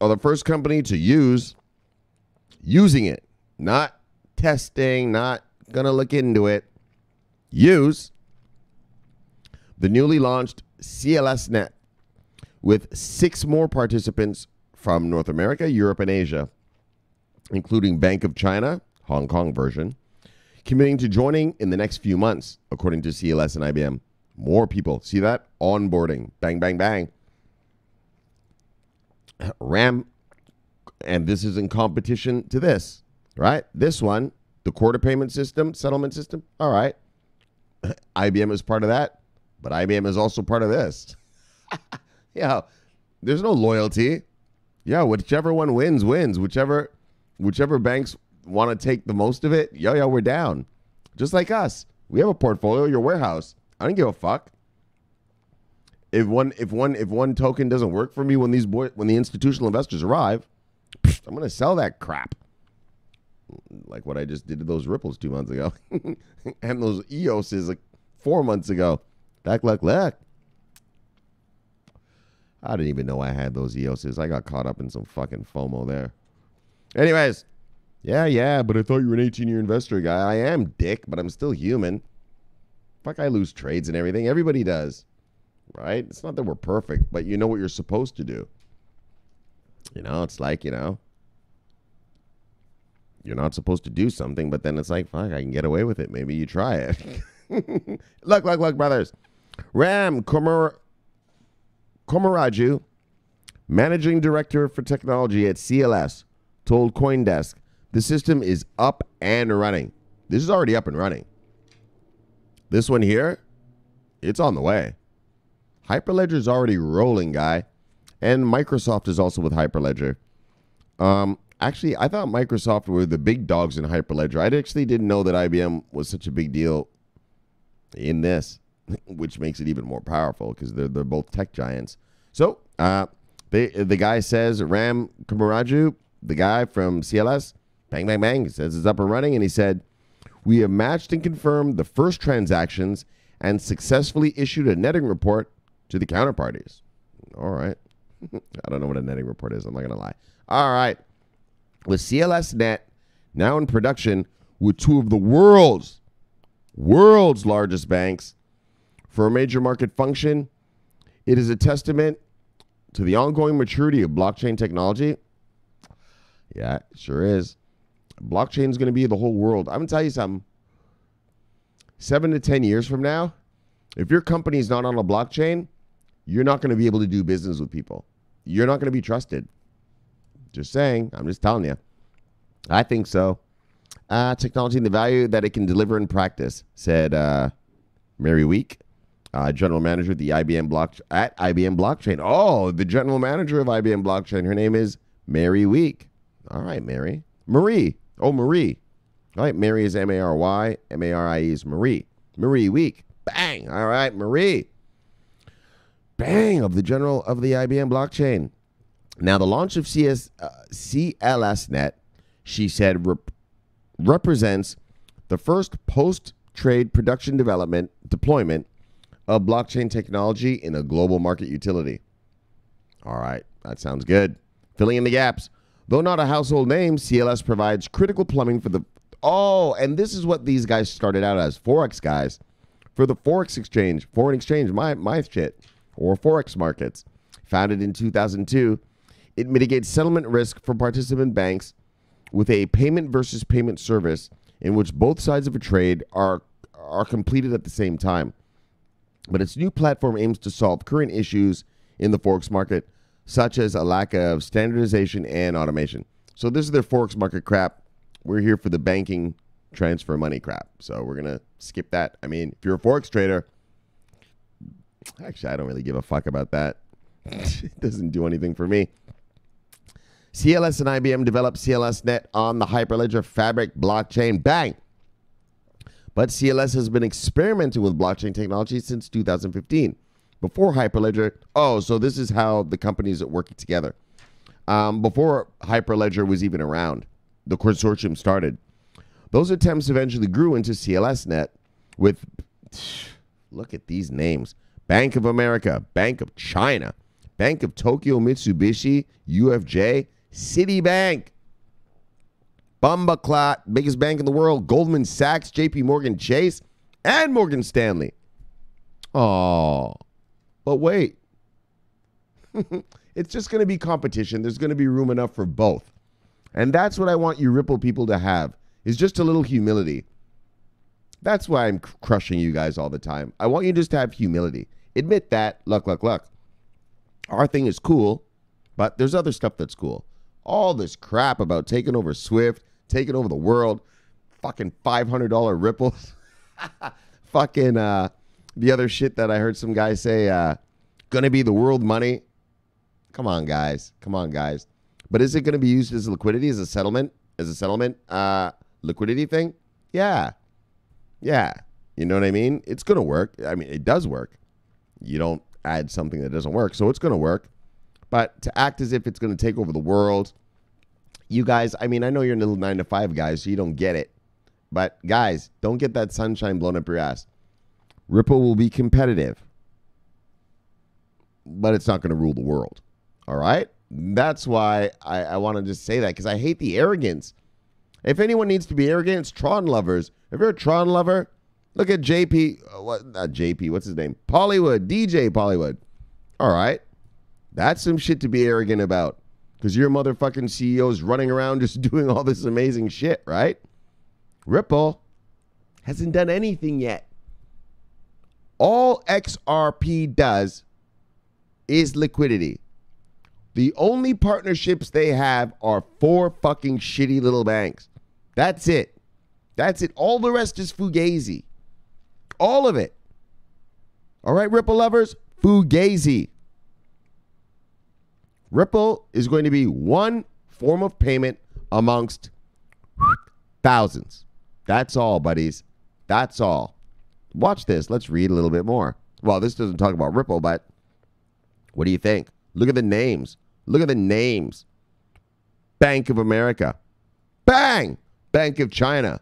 are the first company to using it. not testing, not going to look into it. Use the newly launched CLS Net with 6 more participants from North America, Europe, and Asia, including Bank of China, Hong Kong version, committing to joining in the next few months, according to CLS and IBM. More people. See that? Onboarding. Bang, bang, bang. RAM, and this is in competition to this, right? This one, the Corda payment system, settlement system, all right. IBM is part of that, but IBM is also part of this. Yeah, there's no loyalty. Yeah, whichever one wins, wins. Whichever banks want to take the most of it, yo, we're down. Just like us. We have a portfolio, your warehouse. I don't give a fuck. If one token doesn't work for me when the institutional investors arrive, I'm gonna sell that crap. Like what I just did to those ripples 2 months ago. And those EOSs like 4 months ago. Look. I didn't even know I had those EOSs. I got caught up in some fucking FOMO there. Anyways, yeah, but I thought you were an 18-year investor guy. I am, dick, but I'm still human. Fuck, I lose trades and everything. Everybody does. Right? It's not that we're perfect, but you know what you're supposed to do. It's like, you're not supposed to do something, but then it's like, fuck, I can get away with it. Maybe you try it. Look, brothers. Ram Komaraju, managing director for technology at CLS, told CoinDesk the system is up and running. This is already up and running. This one here, it's on the way. Hyperledger is already rolling, guy. And Microsoft is also with Hyperledger. Actually, I thought Microsoft were the big dogs in Hyperledger. I actually didn't know that IBM was such a big deal in this, which makes it even more powerful because they're both tech giants. So the guy says, Ram Komaraju, the guy from CLS, bang, bang, bang, says it's up and running. And he said, we have matched and confirmed the first transactions and successfully issued a netting report to the counterparties. All right. I don't know what a netting report is. I'm not going to lie. All right. With CLS Net now in production with 2 of the world's largest banks for a major market function, it is a testament to the ongoing maturity of blockchain technology. Yeah, it sure is. Blockchain is going to be the whole world. I'm going to tell you something. 7 to 10 years from now, if your company is not on a blockchain, you're not going to be able to do business with people. You're not going to be trusted. Just saying. I'm just telling you. I think so. Technology and the value that it can deliver in practice, said Mary Week, general manager at the IBM Blockchain. Oh, the general manager of IBM Blockchain. Her name is Mary Week. All right, Mary. Marie. Oh, Marie. All right, Mary is M-A-R-Y. M-A-R-I-E is Marie. Marie Week. Bang. All right, Marie. Bang, of the IBM Blockchain. Now, the launch of CLS Net, she said, represents the first post-trade production deployment of blockchain technology in a global market utility. All right, that sounds good. Filling in the gaps. Though not a household name, CLS provides critical plumbing for the... Oh, and this is what these guys started out as, Forex guys. For the foreign exchange, my shit, or Forex markets. Founded in 2002, it mitigates settlement risk for participant banks with a payment versus payment service in which both sides of a trade are completed at the same time. But its new platform aims to solve current issues in the Forex market, such as a lack of standardization and automation. So this is their Forex market crap. We're here for the banking transfer money crap. So we're going to skip that. I mean, if you're a Forex trader, actually, I don't really give a fuck about that. It doesn't do anything for me. CLS and IBM developed CLS Net on the Hyperledger Fabric blockchain. Bang! But CLS has been experimenting with blockchain technology since 2015. Before Hyperledger, so this is how the companies are working together. Before Hyperledger was even around, the consortium started. Those attempts eventually grew into CLS Net with, look at these names, Bank of America, Bank of China, Bank of Tokyo Mitsubishi, UFJ, Citibank. Bumbaclot, biggest bank in the world, Goldman Sachs, JPMorgan Chase, and Morgan Stanley. Oh, but wait. It's just going to be competition. There's going to be room enough for both. And that's what I want you Ripple people to have, is just a little humility. That's why I'm crushing you guys all the time. I want you just to have humility. Admit that, look. Our thing is cool, but there's other stuff that's cool. All this crap about taking over Swift, taking over the world, fucking $500 ripples. Fucking the other shit that I heard some guy say, gonna be the world money. Come on, guys. But is it going to be used as liquidity, as a settlement, liquidity thing? Yeah. You know what I mean? It's going to work. I mean, it does work. You don't add something that doesn't work, so it's going to work. But to act as if it's going to take over the world, you guys, I mean, I know you're little 9-to-5 guys, so you don't get it. But guys, don't get that sunshine blown up your ass. Ripple will be competitive, but it's not going to rule the world. All right? That's why I want to just say that, because I hate the arrogance. If anyone needs to be arrogant, it's Tron lovers. If you're a Tron lover, look at what's his name? Pollywood, DJ Pollywood. All right. That's some shit to be arrogant about, because your motherfucking CEO's running around just doing all this amazing shit, right? Ripple hasn't done anything yet. All XRP does is liquidity. The only partnerships they have are 4 fucking shitty little banks. That's it. All the rest is fugazi. All of it. All right, Ripple lovers? Fugazi. Ripple is going to be one form of payment amongst thousands. That's all, buddies. That's all. Watch this. Let's read a little bit more. Well, this doesn't talk about Ripple, but what do you think? Look at the names. Bank of America. Bang! Bank of China.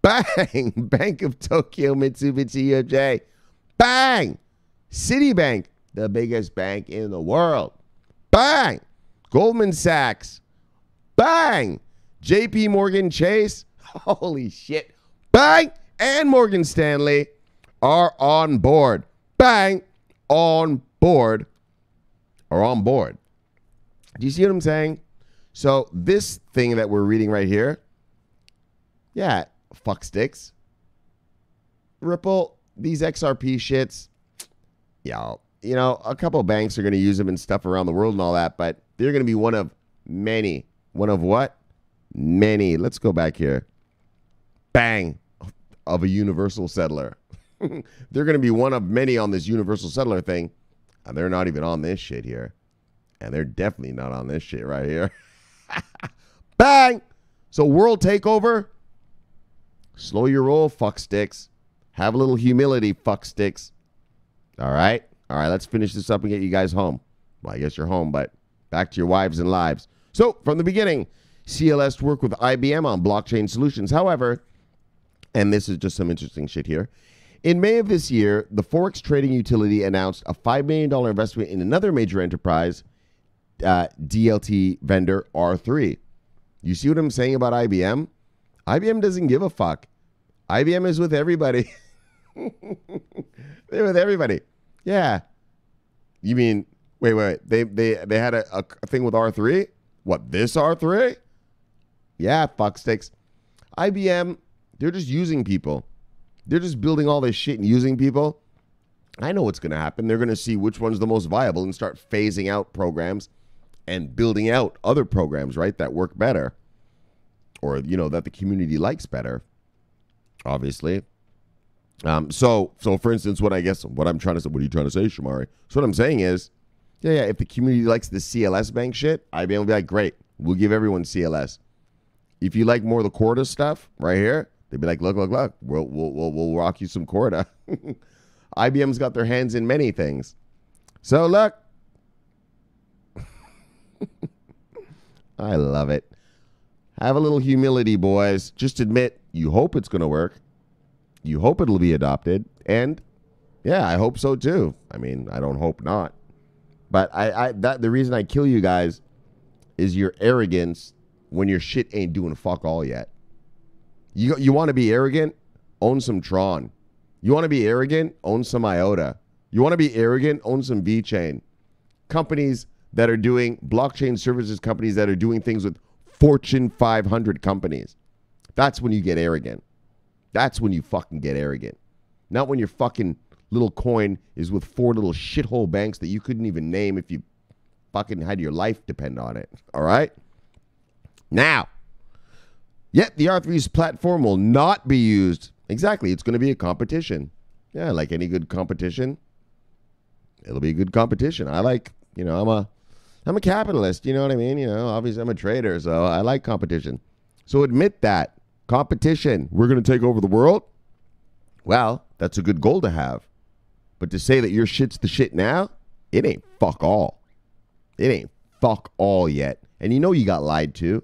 Bang! Bank of Tokyo, Mitsubishi UFJ. Bang! Citibank, the biggest bank in the world. Bang! Goldman Sachs. Bang! JPMorgan Chase. Holy shit. Bang! And Morgan Stanley are on board. Bang! On board. Or on board. Do you see what I'm saying? So this thing that we're reading right here, yeah, fuck sticks. Ripple, these XRP shits, yeah, you know, a couple of banks are going to use them and stuff around the world and all that, but they're going to be one of many. One of what? Many. Let's go back here. Bang. Of a universal settler. They're going to be one of many on this universal settler thing, and they're not even on this shit here. And they're definitely not on this shit right here. Bang! So world takeover. Slow your roll, fuck sticks. Have a little humility, fuck sticks. All right? All right, let's finish this up and get you guys home. Well, I guess you're home, but back to your wives and lives. So from the beginning, CLS worked with IBM on blockchain solutions. However, and this is just some interesting shit here, in May of this year, the Forex trading utility announced a $5 million investment in another major enterprise, DLT vendor R3. You see what I'm saying about IBM? IBM doesn't give a fuck. IBM is with everybody. They're with everybody. Yeah. You mean, wait. They had a thing with R3? What, this R3? Yeah, fuck sticks. IBM, they're just using people. They're just building all this shit and using people. I know what's going to happen. They're going to see which one's the most viable and start phasing out programs and building out other programs, right, that work better, or, you know, that the community likes better, obviously. So for instance, what I'm trying to say, what are you trying to say, Shamari? So what I'm saying is, yeah, if the community likes the CLS bank shit, IBM will be like, great, we'll give everyone CLS. If you like more of the Corda stuff right here, they'd be like, look, we'll rock you some Corda. IBM's got their hands in many things. So look, I love it. Have a little humility, boys. Just admit you hope it's going to work. You hope it'll be adopted. And yeah, I hope so too. I mean, I don't hope not. But the reason I kill you guys is your arrogance when your shit ain't doing fuck all yet. You want to be arrogant? Own some Tron. You want to be arrogant? Own some IOTA. You want to be arrogant? Own some VeChain. Companies that are doing blockchain services, companies that are doing things with Fortune 500 companies. That's when you get arrogant. That's when you fucking get arrogant. Not when your fucking little coin is with 4 little shithole banks that you couldn't even name if you fucking had your life depend on it. All right? Now, yet the R3's platform will not be used. Exactly. It's going to be a competition. Yeah, like any good competition, it'll be a good competition. I like, I'm a capitalist. You know what I mean? Obviously I'm a trader, so I like competition. So admit that. Competition. We're going to take over the world. Well, that's a good goal to have. But to say that your shit's the shit now, it ain't fuck all. It ain't fuck all yet. And you got lied to.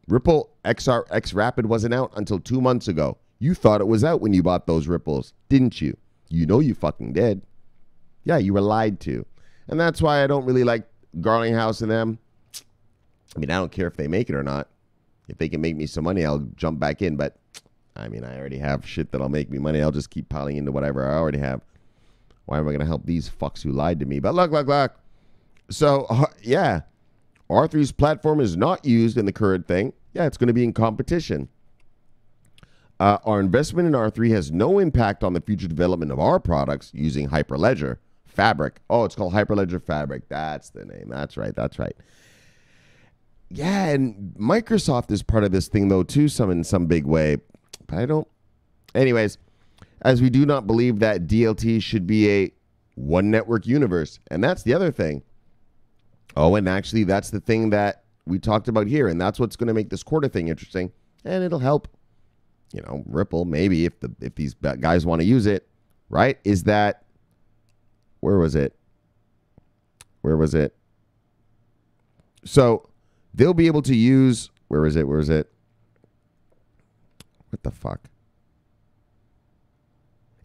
Ripple XRP wasn't out until 2 months ago. You thought it was out when you bought those Ripples, didn't you? You fucking did. Yeah, you were lied to. And that's why I don't really like Garlinghouse and them. I mean, I don't care if they make it or not. If they can make me some money, I'll jump back in. But, I mean, I already have shit that'll make me money. I'll just keep piling into whatever I already have. Why am I going to help these fucks who lied to me? But look. So, yeah, R3's platform is not used in the current thing. Yeah, it's going to be in competition. Our investment in R3 has no impact on the future development of our products using Hyperledger Fabric. Oh, it's called Hyperledger Fabric. That's the name. That's right. Yeah, and Microsoft is part of this thing, though, too, in some big way. But I don't. Anyways, as we do not believe that DLT should be a one network universe. And that's the other thing. Oh, and actually, that's the thing that we talked about here. And that's what's going to make this Corda thing interesting. And it'll help, Ripple, maybe, if these guys want to use it, right? Is that, where was it? So they'll be able to use, where is it? What the fuck?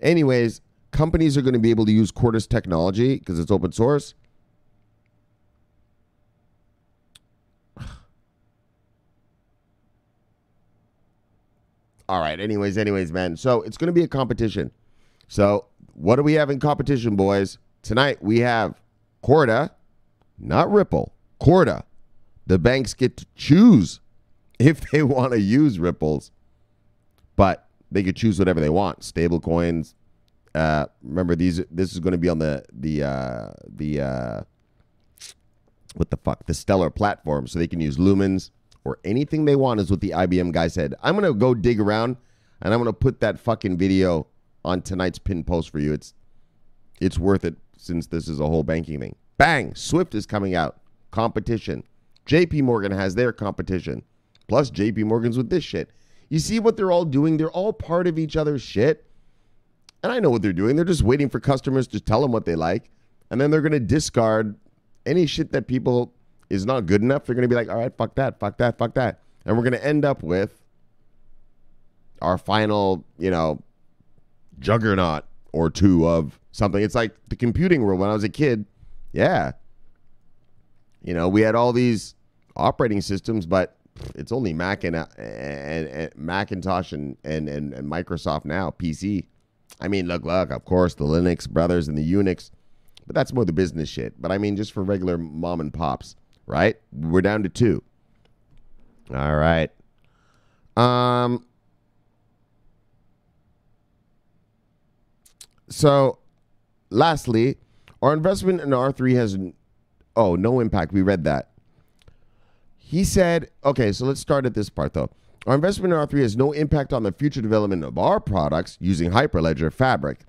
Anyways, companies are going to be able to use Corda's technology because it's open source. All right. Anyways, man. So it's going to be a competition. So what do we have in competition, boys? Tonight we have Corda, not Ripple, Corda. The banks get to choose if they want to use Ripples, but they could choose whatever they want. Stable coins. Remember, this is going to be on the Stellar platform, so they can use Lumens or anything they want, is what the IBM guy said. I'm going to go dig around, and I'm going to put that fucking video on tonight's pin post for you. It's worth it, since this is a whole banking thing. Bang! Swift is coming out. Competition. JPMorgan has their competition. Plus JPMorgan's with this shit. You see what they're all doing? They're all part of each other's shit. And I know what they're doing. They're just waiting for customers to tell them what they like. And then they're going to discard any shit that people is not good enough. They're going to be like, all right, fuck that. And we're going to end up with our final, juggernaut or two of something. It's like the computing world when I was a kid. Yeah. We had all these operating systems, but it's only Mac and Macintosh and Microsoft now, PC. I mean, look, of course, the Linux brothers and the Unix, but that's more the business shit. But I mean, just for regular mom and pops, right? We're down to 2. All right. So, lastly, our investment in R3 has no impact. We read that. He said, okay, so let's start at this part, though. Our investment in R3 has no impact on the future development of our products using Hyperledger Fabric,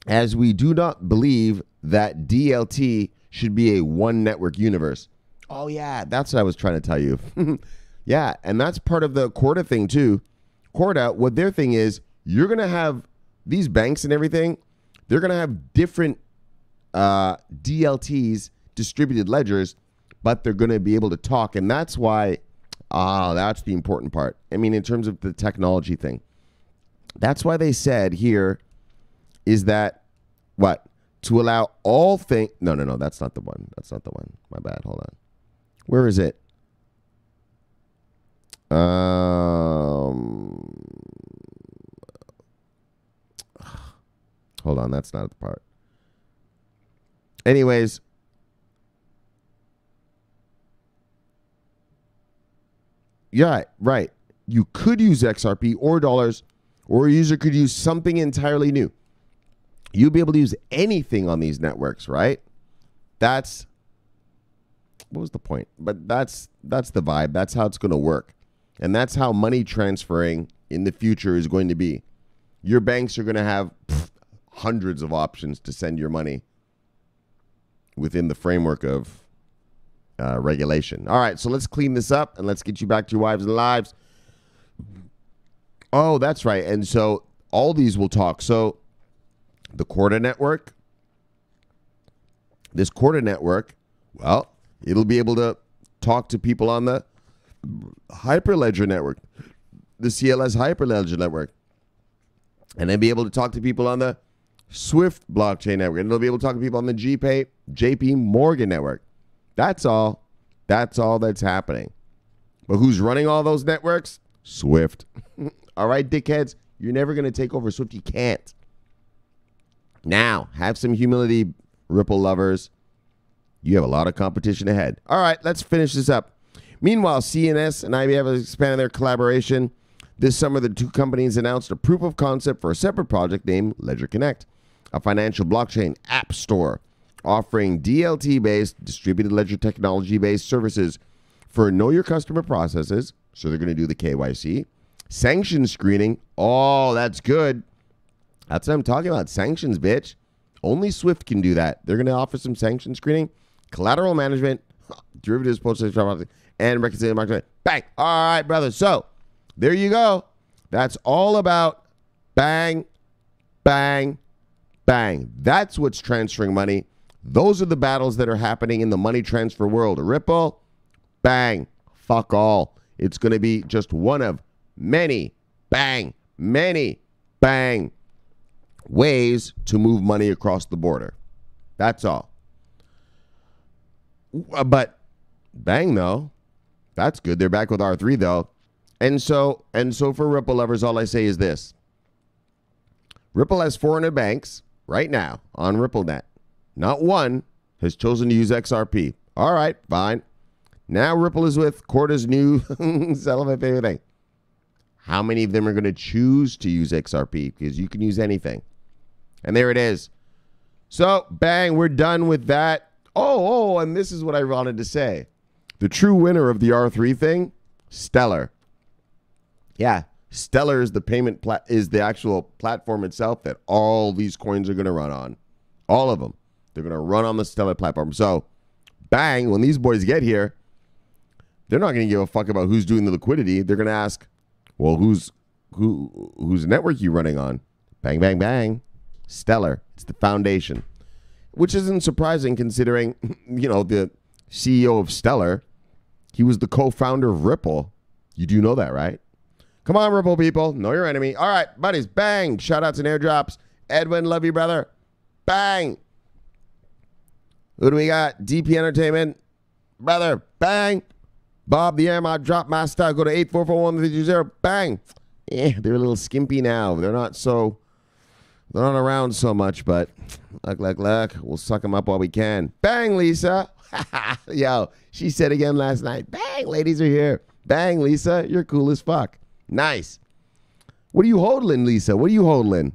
as we do not believe that DLT should be a one network universe. Oh, yeah, that's what I was trying to tell you. Yeah, and that's part of the Corda thing, too. Corda, what their thing is, you're going to have these banks and everything, they're going to have different DLTs, distributed ledgers, but they're going to be able to talk. And that's why, that's the important part. I mean, in terms of the technology thing, that's why they said here is that, what? To allow all things. No, that's not the one. My bad. Hold on. Where is it? Hold on, that's not the part. Anyways, yeah, right. You could use XRP or dollars, or a user could use something entirely new. You'll be able to use anything on these networks, right? What was the point? But that's the vibe. That's how it's going to work. And that's how money transferring in the future is going to be. Your banks are going to have hundreds of options to send your money within the framework of regulation. All right, so let's clean this up and let's get you back to your wives and lives. Oh, that's right. And so all these will talk. So the Corda network, this Corda network, well, it'll be able to talk to people on the Hyperledger network, the CLS Hyperledger network, and then be able to talk to people on the Swift blockchain network, and it'll be able to talk to people on the JPMorgan network. That's all. That's all that's happening. But who's running all those networks? Swift. All right, dickheads, you're never going to take over Swift. You can't. Now, have some humility, Ripple lovers. You have a lot of competition ahead. All right, let's finish this up. Meanwhile, CLS and IBM have expanded their collaboration. This summer, the two companies announced a proof of concept for a separate project named Ledger Connect, a financial blockchain app store offering DLT-based, distributed ledger technology-based services for know your customer processes. So they're going to do the KYC, sanction screening. Oh, that's good. That's what I'm talking about. Sanctions, bitch. Only Swift can do that. They're going to offer some sanction screening, collateral management, derivatives, post-trade, and reconciliation market. Bang. All right, brother. So there you go. That's all about bang, bang, bang. That's what's transferring money. Those are the battles that are happening in the money transfer world. Ripple, bang, fuck all. It's going to be just one of many, bang, ways to move money across the border. That's all. But bang, though, that's good. They're back with R3, though. And so for Ripple lovers, all I say is this. Ripple has 400 banks right now on RippleNet. Not one has chosen to use XRP. All right, fine. Now Ripple is with Corda's new sell my favorite thing. How many of them are going to choose to use XRP? Because you can use anything. And there it is. So, bang, we're done with that. Oh, and this is what I wanted to say. The true winner of the R3 thing, Stellar. Yeah, Stellar is the payment is the actual platform itself that all these coins are going to run on. All of them. They're going to run on the Stellar platform. So, bang, when these boys get here, they're not going to give a fuck about who's doing the liquidity. They're going to ask, well, whose network you running on? Bang, bang, bang. Stellar. It's the foundation. Which isn't surprising considering, the CEO of Stellar, he was the co-founder of Ripple. You do know that, right? Come on, Ripple people. Know your enemy. All right, buddies. Bang. Shout-outs and airdrops. Edwin, love you, brother. Bang. Who do we got? DP Entertainment. Brother. Bang. Bob, the Airmod drop master. Go to 8441320. Bang. They're a little skimpy now. They're not around so much, but luck. We'll suck them up while we can. Bang, Lisa. Yo, she said again last night. Bang, ladies are here. Bang, Lisa. You're cool as fuck. Nice. What are you hodling, Lisa? What are you hodling?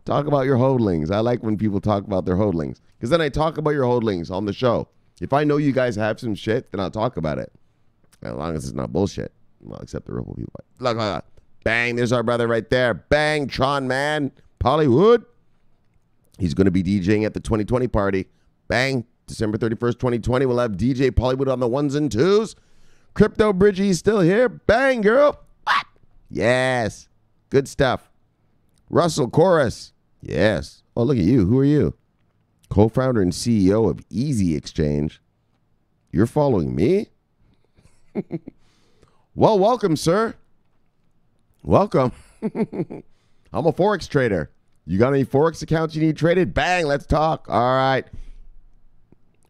Talk about your hodlings. I like when people talk about their hodlings. Because then I talk about your hodlings on the show. If I know you guys have some shit, then I'll talk about it. As long as it's not bullshit. Well, except the Ripple people. Look. Bang, there's our brother right there. Bang, Tron Man. Hollywood. He's going to be DJing at the 2020 party. Bang, December 31st, 2020. We'll have DJ Pollywood on the ones and twos. Crypto Bridgie's still here. Bang, girl. What? Yes. Good stuff. Russell Chorus. Yes. Oh, look at you. Who are you? Co-founder and CEO of Easy Exchange. You're following me? Well, welcome, sir. Welcome. I'm a Forex trader. You got any Forex accounts you need traded? Bang, let's talk. All right.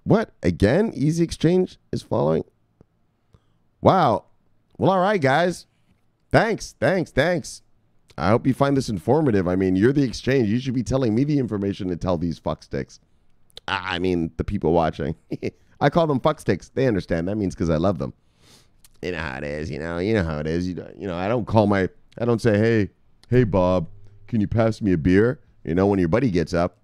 What? Again? Easy Exchange is following? Wow. Well, all right, guys. Thanks. I hope you find this informative. I mean, you're the exchange. You should be telling me the information to tell these fucksticks. I mean, the people watching. I call them fucksticks. They understand. That means because I love them. You know how it is. You know how it is. I don't say, hey, Bob, can you pass me a beer? When your buddy gets up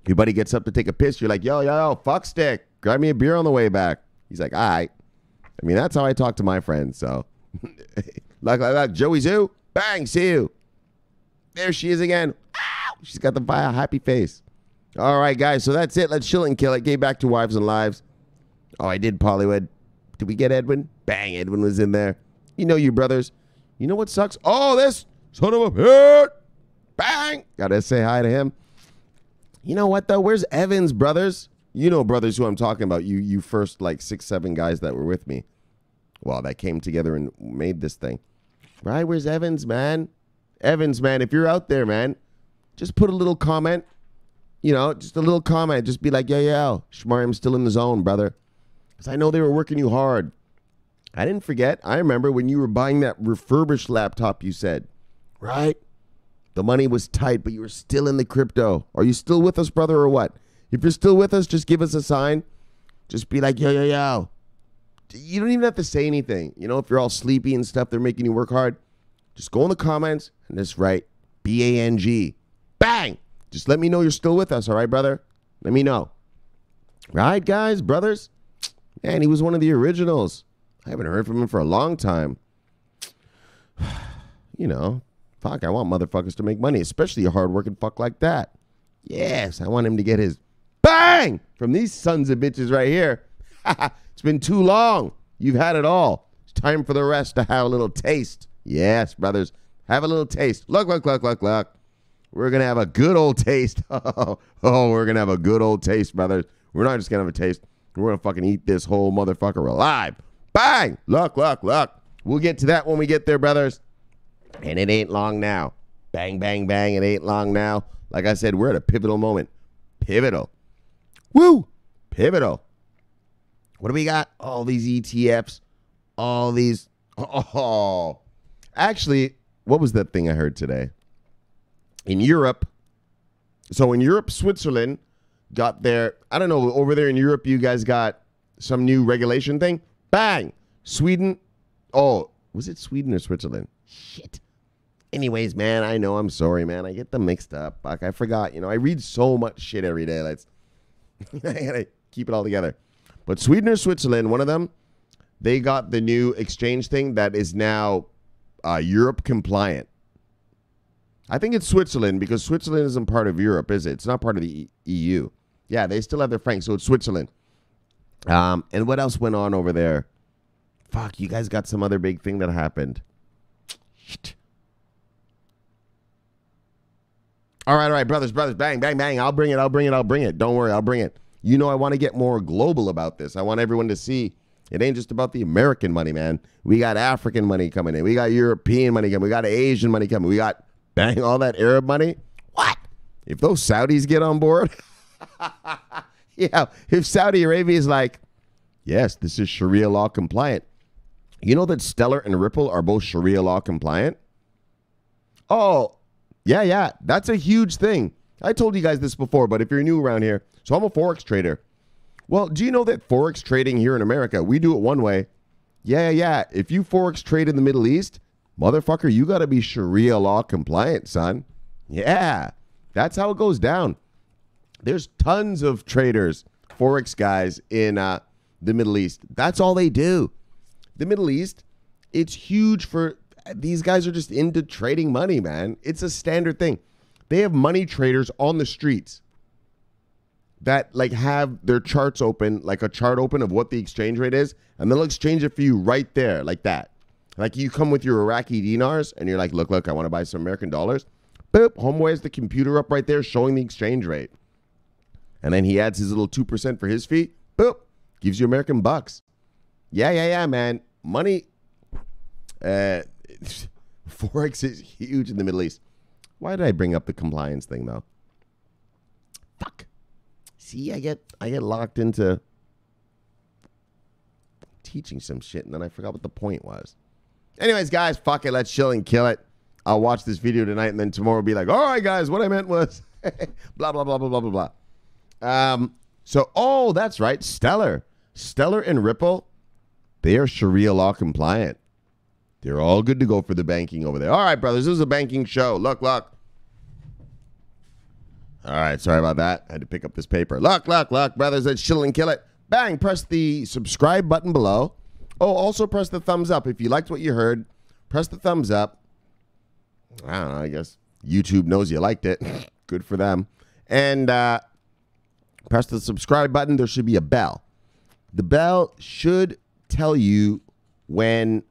to take a piss. You're like, yo, fuckstick, grab me a beer on the way back. He's like, all right. I mean, that's how I talk to my friends. So, like, Joey Zoo, bang, see you. There she is again. Ow! She's got the happy face. All right, guys. So that's it. Let's chill and kill it. Get back to Wives and Lives. Oh, I did Pollywood. Did we get Edwin? Bang, Edwin was in there. You brothers. You know what sucks? Oh, this son of a bitch. Bang. Gotta say hi to him. You know what, though? Where's Evans, brothers? Brothers, who I'm talking about. You first, 6, 7 guys that were with me. Well, that came together and made this thing. Right? Where's Evans, man? Evans, man, if you're out there, man, just put a little comment. Just a little comment. Just be like, yo, Shmar, still in the zone, brother. Because I know they were working you hard. I didn't forget. I remember when you were buying that refurbished laptop, you said, right? The money was tight, but you were still in the crypto. Are you still with us, brother, or what? If you're still with us, just give us a sign. Just be like, yo. You don't even have to say anything. If you're all sleepy and stuff, they're making you work hard. Just go in the comments and just write BANG. Bang! Just let me know you're still with us, all right, brother? Let me know. Right, guys, brothers? Man, he was one of the originals. I haven't heard from him for a long time. Fuck, I want motherfuckers to make money, especially a hard-working fuck like that. Yes, I want him to get his bang from these sons of bitches right here. It's been too long. You've had it all. It's time for the rest to have a little taste. Yes, brothers, have a little taste. Look. We're going to have a good old taste. Oh, we're going to have a good old taste, brothers. We're not just going to have a taste. We're going to fucking eat this whole motherfucker alive. Bang! Look. We'll get to that when we get there, brothers. And it ain't long now. Bang. It ain't long now. Like I said, we're at a pivotal moment. Pivotal. Woo! Pivotal. What do we got? All these ETFs. All these. Oh. Actually, what was that thing I heard today? In Europe. So in Europe, Switzerland got their, I don't know, over there in Europe, you guys got some new regulation thing. Bang! Sweden. Oh, was it Sweden or Switzerland? Shit. Anyways, man, I know. I'm sorry, man. I get them mixed up. Fuck, I forgot. I read so much shit every day. I gotta keep it all together. But Sweden or Switzerland, one of them, they got the new exchange thing that is now Europe compliant. I think it's Switzerland because Switzerland isn't part of Europe, is it? It's not part of the EU. Yeah, they still have their francs, so it's Switzerland. And what else went on over there? Fuck, you guys got some other big thing that happened. Shit. All right, brothers, bang. I'll bring it. Don't worry, I'll bring it. I want to get more global about this. I want everyone to see it ain't just about the American money, man. We got African money coming in. We got European money coming. We got Asian money coming. We got, bang, all that Arab money. What? If those Saudis get on board, yeah, if Saudi Arabia is like, yes, this is Sharia law compliant. You know that Stellar and Ripple are both Sharia law compliant? Oh, yeah, that's a huge thing. I told you guys this before, but if you're new around here, so I'm a Forex trader. Well, do you know that Forex trading here in America, we do it one way. Yeah. If you Forex trade in the Middle East, motherfucker, you got to be Sharia law compliant, son. Yeah, that's how it goes down. There's tons of traders, Forex guys in the Middle East. That's all they do. The Middle East, it's huge for, these guys are just into trading money, man. It's a standard thing. They have money traders on the streets that have their charts open, like a chart open of what the exchange rate is, and they'll exchange it for you right there, like that. Like you come with your Iraqi dinars, and you're like, look, I want to buy some American dollars. Boop, homeboy has the computer up right there showing the exchange rate. And then he adds his little 2% for his fee. Boop, gives you American bucks. Yeah, man. Money, Forex is huge in the Middle East. Why did I bring up the compliance thing, though? Fuck. See, I get locked into teaching some shit, and then I forgot what the point was. Anyways, guys, fuck it. Let's chill and kill it. I'll watch this video tonight, and then tomorrow will be like, all right, guys, what I meant was blah, blah, blah, blah, blah, blah, blah. Oh, that's right. Stellar and Ripple, they are Sharia law compliant. They're all good to go for the banking over there. All right, brothers, this is a banking show. Look. All right, sorry about that. I had to pick up this paper. Look, brothers, let's chill and kill it. Bang, press the subscribe button below. Oh, also press the thumbs up. If you liked what you heard, press the thumbs up. I don't know, I guess YouTube knows you liked it. Good for them. And press the subscribe button. There should be a bell. The bell should tell you when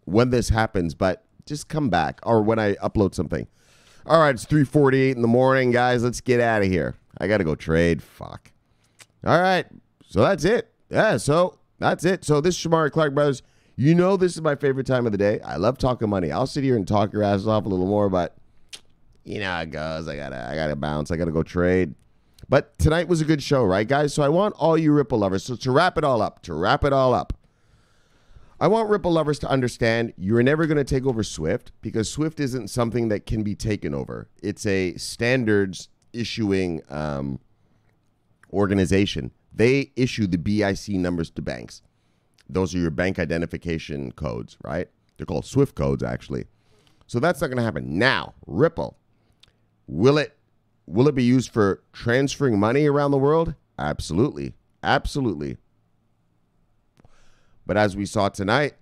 this happens, but just come back, or when I upload something. All right, it's 3:48 in the morning, guys. Let's get out of here. I got to go trade. Fuck. All right, so that's it. Yeah, so that's it. So this is Shamari Clark, brothers. You know this is my favorite time of the day. I love talking money. I'll sit here and talk your asses off a little more, but you know how it goes. I gotta bounce. I gotta go trade. But tonight was a good show, right, guys? So I want all you Ripple lovers, so to wrap it all up, I want Ripple lovers to understand you're never going to take over Swift, because Swift isn't something that can be taken over. It's a standards issuing organization. They issue the BIC numbers to banks. Those are your bank identification codes, right? They're called Swift codes, actually. So that's not going to happen. Now, Ripple, will it be used for transferring money around the world? Absolutely. But as we saw tonight,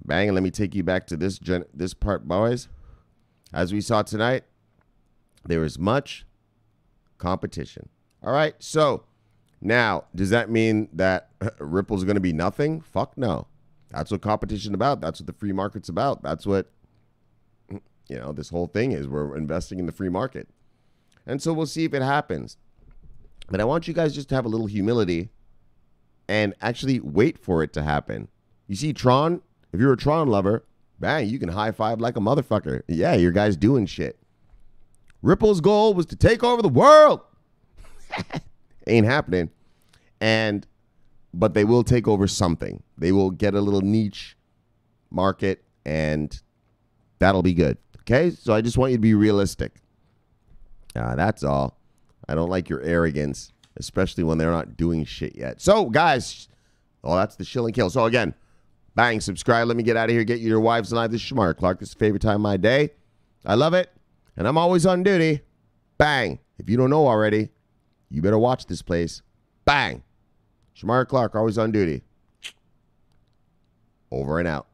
bang, let me take you back to this part, boys. As we saw tonight, there is much competition. All right, so now, does that mean that Ripple's going to be nothing? Fuck no. That's what competition about. That's what the free market's about. That's what, this whole thing is. We're investing in the free market. And so we'll see if it happens. But I want you guys just to have a little humility and actually wait for it to happen. You see, Tron, if you're a Tron lover, bang, you can high five like a motherfucker. Yeah, your guy's doing shit. Ripple's goal was to take over the world. Ain't happening. But they will take over something. They will get a little niche market, and that'll be good. Okay? So I just want you to be realistic. That's all. I don't like your arrogance, especially when they're not doing shit yet. So, guys, that's the shill and kill. So, again, bang, subscribe. Let me get out of here. Get you your wives tonight. This is Shamar Clark. This is the favorite time of my day. I love it, and I'm always on duty. Bang. If you don't know already, you better watch this place. Bang. Shamar Clark, always on duty. Over and out.